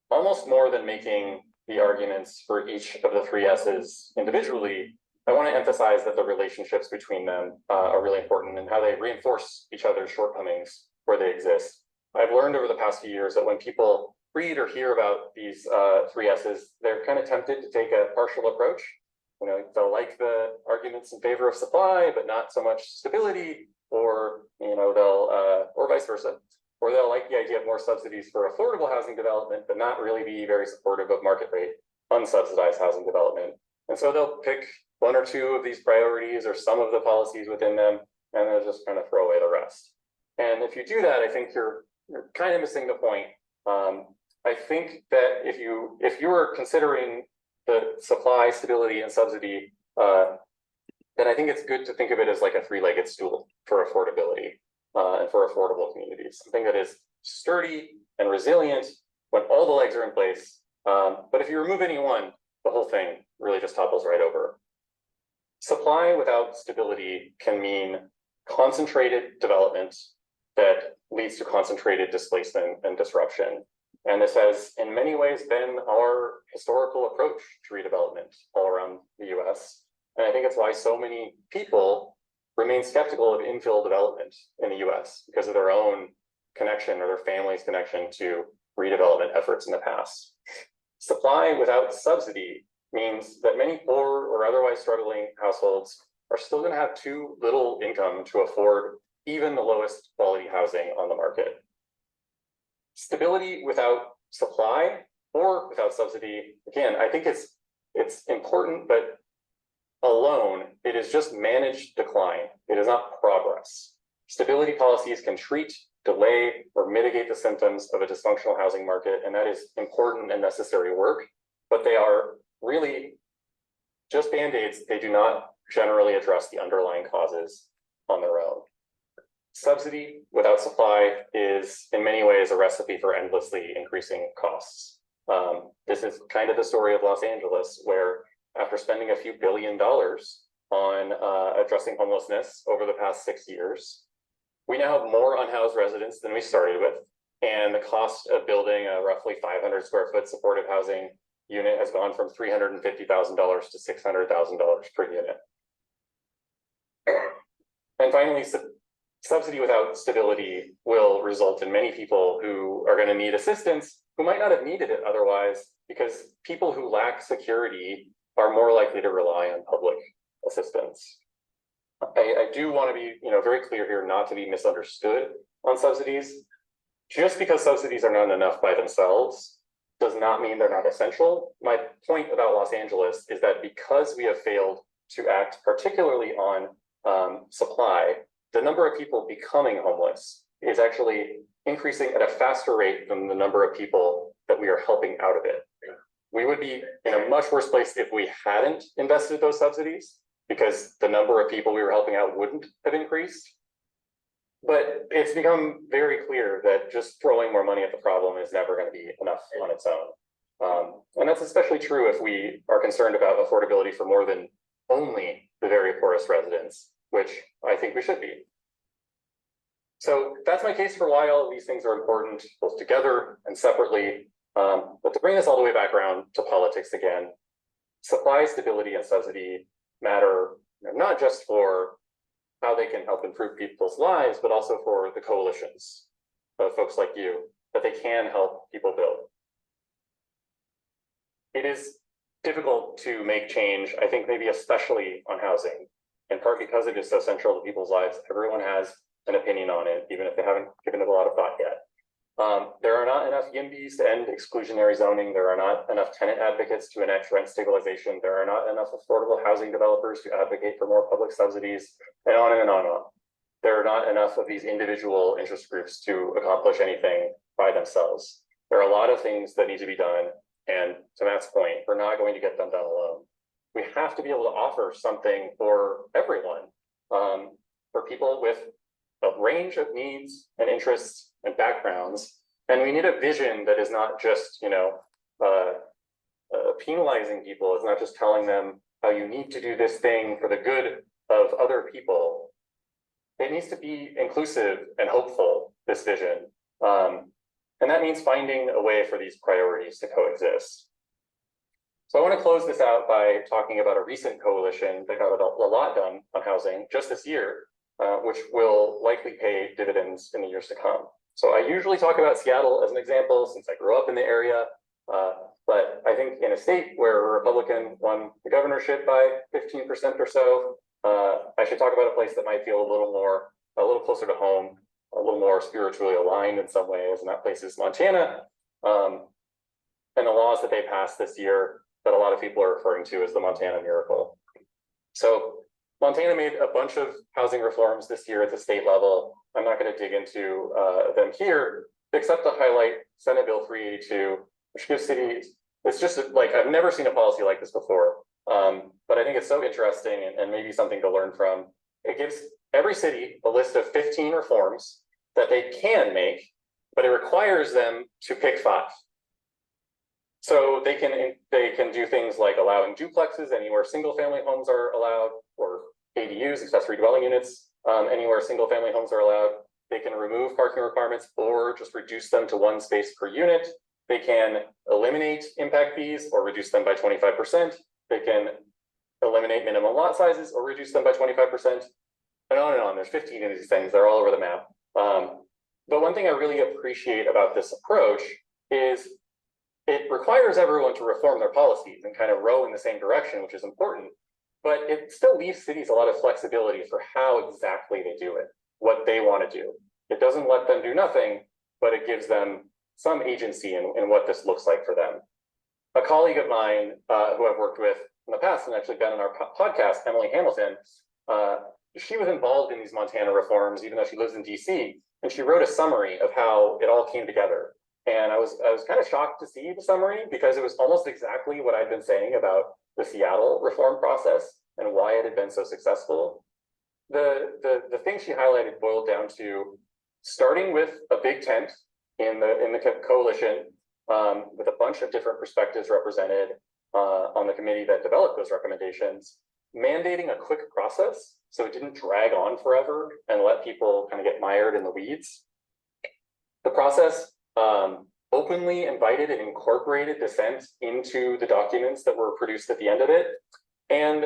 almost more than making the arguments for each of the three S's individually, I want to emphasize that the relationships between them are really important and how they reinforce each other's shortcomings where they exist. I've learned over the past few years that when people read or hear about these three S's, they're kind of tempted to take a partial approach. You know, they'll like the arguments in favor of supply, but not so much stability, or, you know, they'll, or vice versa. Or they'll like the idea of more subsidies for affordable housing development, but not really be very supportive of market rate, unsubsidized housing development. And so they'll pick one or two of these priorities or some of the policies within them, and they'll just kind of throw away the rest. And if you do that, I think you're kind of missing the point. I think that if you were considering the supply, stability, and subsidy, then I think it's good to think of it as like a three-legged stool for affordability and for affordable communities. Something that is sturdy and resilient when all the legs are in place. But if you remove any one, the whole thing really just topples right over. Supply without stability can mean concentrated development that leads to concentrated displacement and disruption. And this has in many ways been our historical approach to redevelopment all around the US. And I think it's why so many people remain skeptical of infill development in the US because of their own connection or their family's connection to redevelopment efforts in the past. Supply without subsidy means that many poor or otherwise struggling households are still going to have too little income to afford even the lowest quality housing on the market. Stability without supply or without subsidy, again, I think it's important, but alone, it is just managed decline. It is not progress. Stability policies can treat, delay, or mitigate the symptoms of a dysfunctional housing market, and that is important and necessary work, but they are really just Band-Aids. They do not generally address the underlying causes on their own. Subsidy without supply is in many ways a recipe for endlessly increasing costs. This is kind of the story of Los Angeles, where after spending a few $1 billion on addressing homelessness over the past 6 years, we now have more unhoused residents than we started with. And the cost of building a roughly 500 square foot supportive housing unit has gone from $350,000 to $600,000 per unit. And finally, subsidy without stability will result in many people who are going to need assistance who might not have needed it otherwise, because people who lack security are more likely to rely on public assistance. I do want to be, very clear here, not to be misunderstood on subsidies. Just because subsidies are not enough by themselves does not mean they're not essential. My point about Los Angeles is that because we have failed to act particularly on supply, the number of people becoming homeless is actually increasing at a faster rate than the number of people that we are helping out of it. We would be in a much worse place if we hadn't invested those subsidies, because the number of people we were helping out wouldn't have increased. But it's become very clear that just throwing more money at the problem is never going to be enough on its own. And that's especially true if we are concerned about affordability for more than only the very poorest residents, which I think we should be. So that's my case for why all of these things are important, both together and separately. But to bring this all the way back around to politics again, supply, stability, and subsidy matter not just for how they can help improve people's lives, but also for the coalitions of folks like you, that they can help people build. It is difficult to make change, I think maybe especially on housing, in part because it is so central to people's lives. Everyone has an opinion on it, even if they haven't given it a lot of thought yet. There are not enough YIMBYs to end exclusionary zoning. There are not enough tenant advocates to enact rent stabilization. There are not enough affordable housing developers to advocate for more public subsidies, and on and on and on. There are not enough of these individual interest groups to accomplish anything by themselves. There are a lot of things that need to be done, and to Matt's point, we're not going to get them done alone. We have to be able to offer something for everyone, for people with a range of needs and interests and backgrounds. And we need a vision that is not just, penalizing people. It's not just telling them how you need to do this thing for the good of other people. It needs to be inclusive and hopeful, this vision. And that means finding a way for these priorities to coexist. So I want to close this out by talking about a recent coalition that got a lot done on housing just this year, which will likely pay dividends in the years to come. So I usually talk about Seattle as an example since I grew up in the area, but I think in a state where a Republican won the governorship by 15% or so, I should talk about a place that might feel a little closer to home, a little more spiritually aligned in some ways, and that place is Montana. And the laws that they passed this year that a lot of people are referring to as the Montana Miracle. So Montana made a bunch of housing reforms this year at the state level. I'm not going to dig into them here, except to highlight Senate Bill 382, which gives cities, it's just like, I've never seen a policy like this before, but I think it's so interesting and maybe something to learn from. It gives every city a list of 15 reforms that they can make, but it requires them to pick 5. So they can do things like allowing duplexes anywhere single family homes are allowed, or ADUs, accessory dwelling units, anywhere single family homes are allowed. They can remove parking requirements or just reduce them to 1 space per unit. They can eliminate impact fees or reduce them by 25%. They can eliminate minimum lot sizes or reduce them by 25%. And on and on. There's 15 of these things. They're all over the map. But one thing I really appreciate about this approach is it requires everyone to reform their policies and kind of row in the same direction, which is important, but it still leaves cities a lot of flexibility for how exactly they do it, what they want to do. It doesn't let them do nothing, but it gives them some agency in what this looks like for them. A colleague of mine who I've worked with in the past and actually been on our podcast, Emily Hamilton, she was involved in these Montana reforms, even though she lives in DC, and she wrote a summary of how it all came together. And I was kind of shocked to see the summary because it was almost exactly what I'd been saying about the Seattle reform process and why it had been so successful. The thing she highlighted boiled down to starting with a big tent in the coalition with a bunch of different perspectives represented on the committee that developed those recommendations, mandating a quick process so it didn't drag on forever and let people kind of get mired in the weeds. The process openly invited and incorporated dissent into the documents that were produced at the end of it. And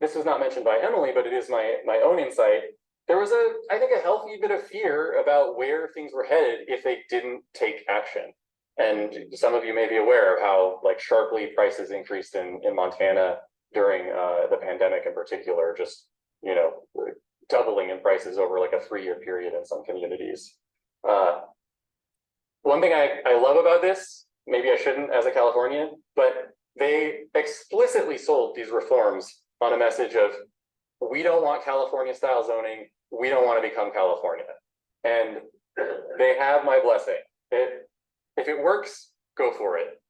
this was not mentioned by Emily, but it is my own insight. There was I think a healthy bit of fear about where things were headed if they didn't take action. And some of you may be aware of how sharply prices increased in Montana during the pandemic in particular, just, doubling in prices over a 3-year period in some communities. One thing I love about this, maybe I shouldn't as a Californian, but they explicitly sold these reforms on a message of, we don't want California style zoning, we don't want to become California. And they have my blessing. If it works, go for it.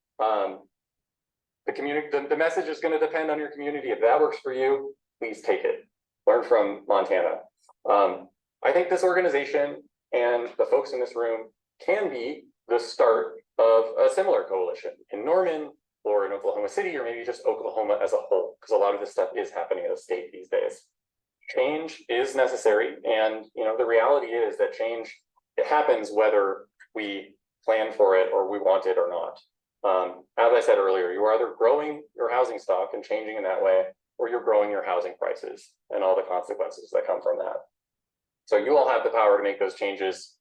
The message is going to depend on your community. If that works for you, please take it. Learn from Montana. I think this organization and the folks in this room can be the start of a similar coalition in Norman or in Oklahoma City, or maybe just Oklahoma as a whole, because a lot of this stuff is happening in the state these days. Change is necessary, and the reality is that change, it happens whether we plan for it or we want it or not. As I said earlier, you are either growing your housing stock and changing in that way, or you're growing your housing prices and all the consequences that come from that. So you all have the power to make those changes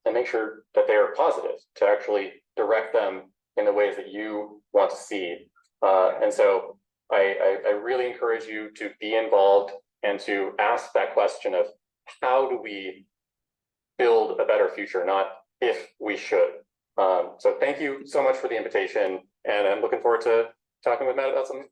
and make sure that they are positive, to actually direct them in the ways that you want to see. And so I really encourage you to be involved and to ask that question of, how do we build a better future, not if we should. So thank you so much for the invitation, and I'm looking forward to talking with Matt about some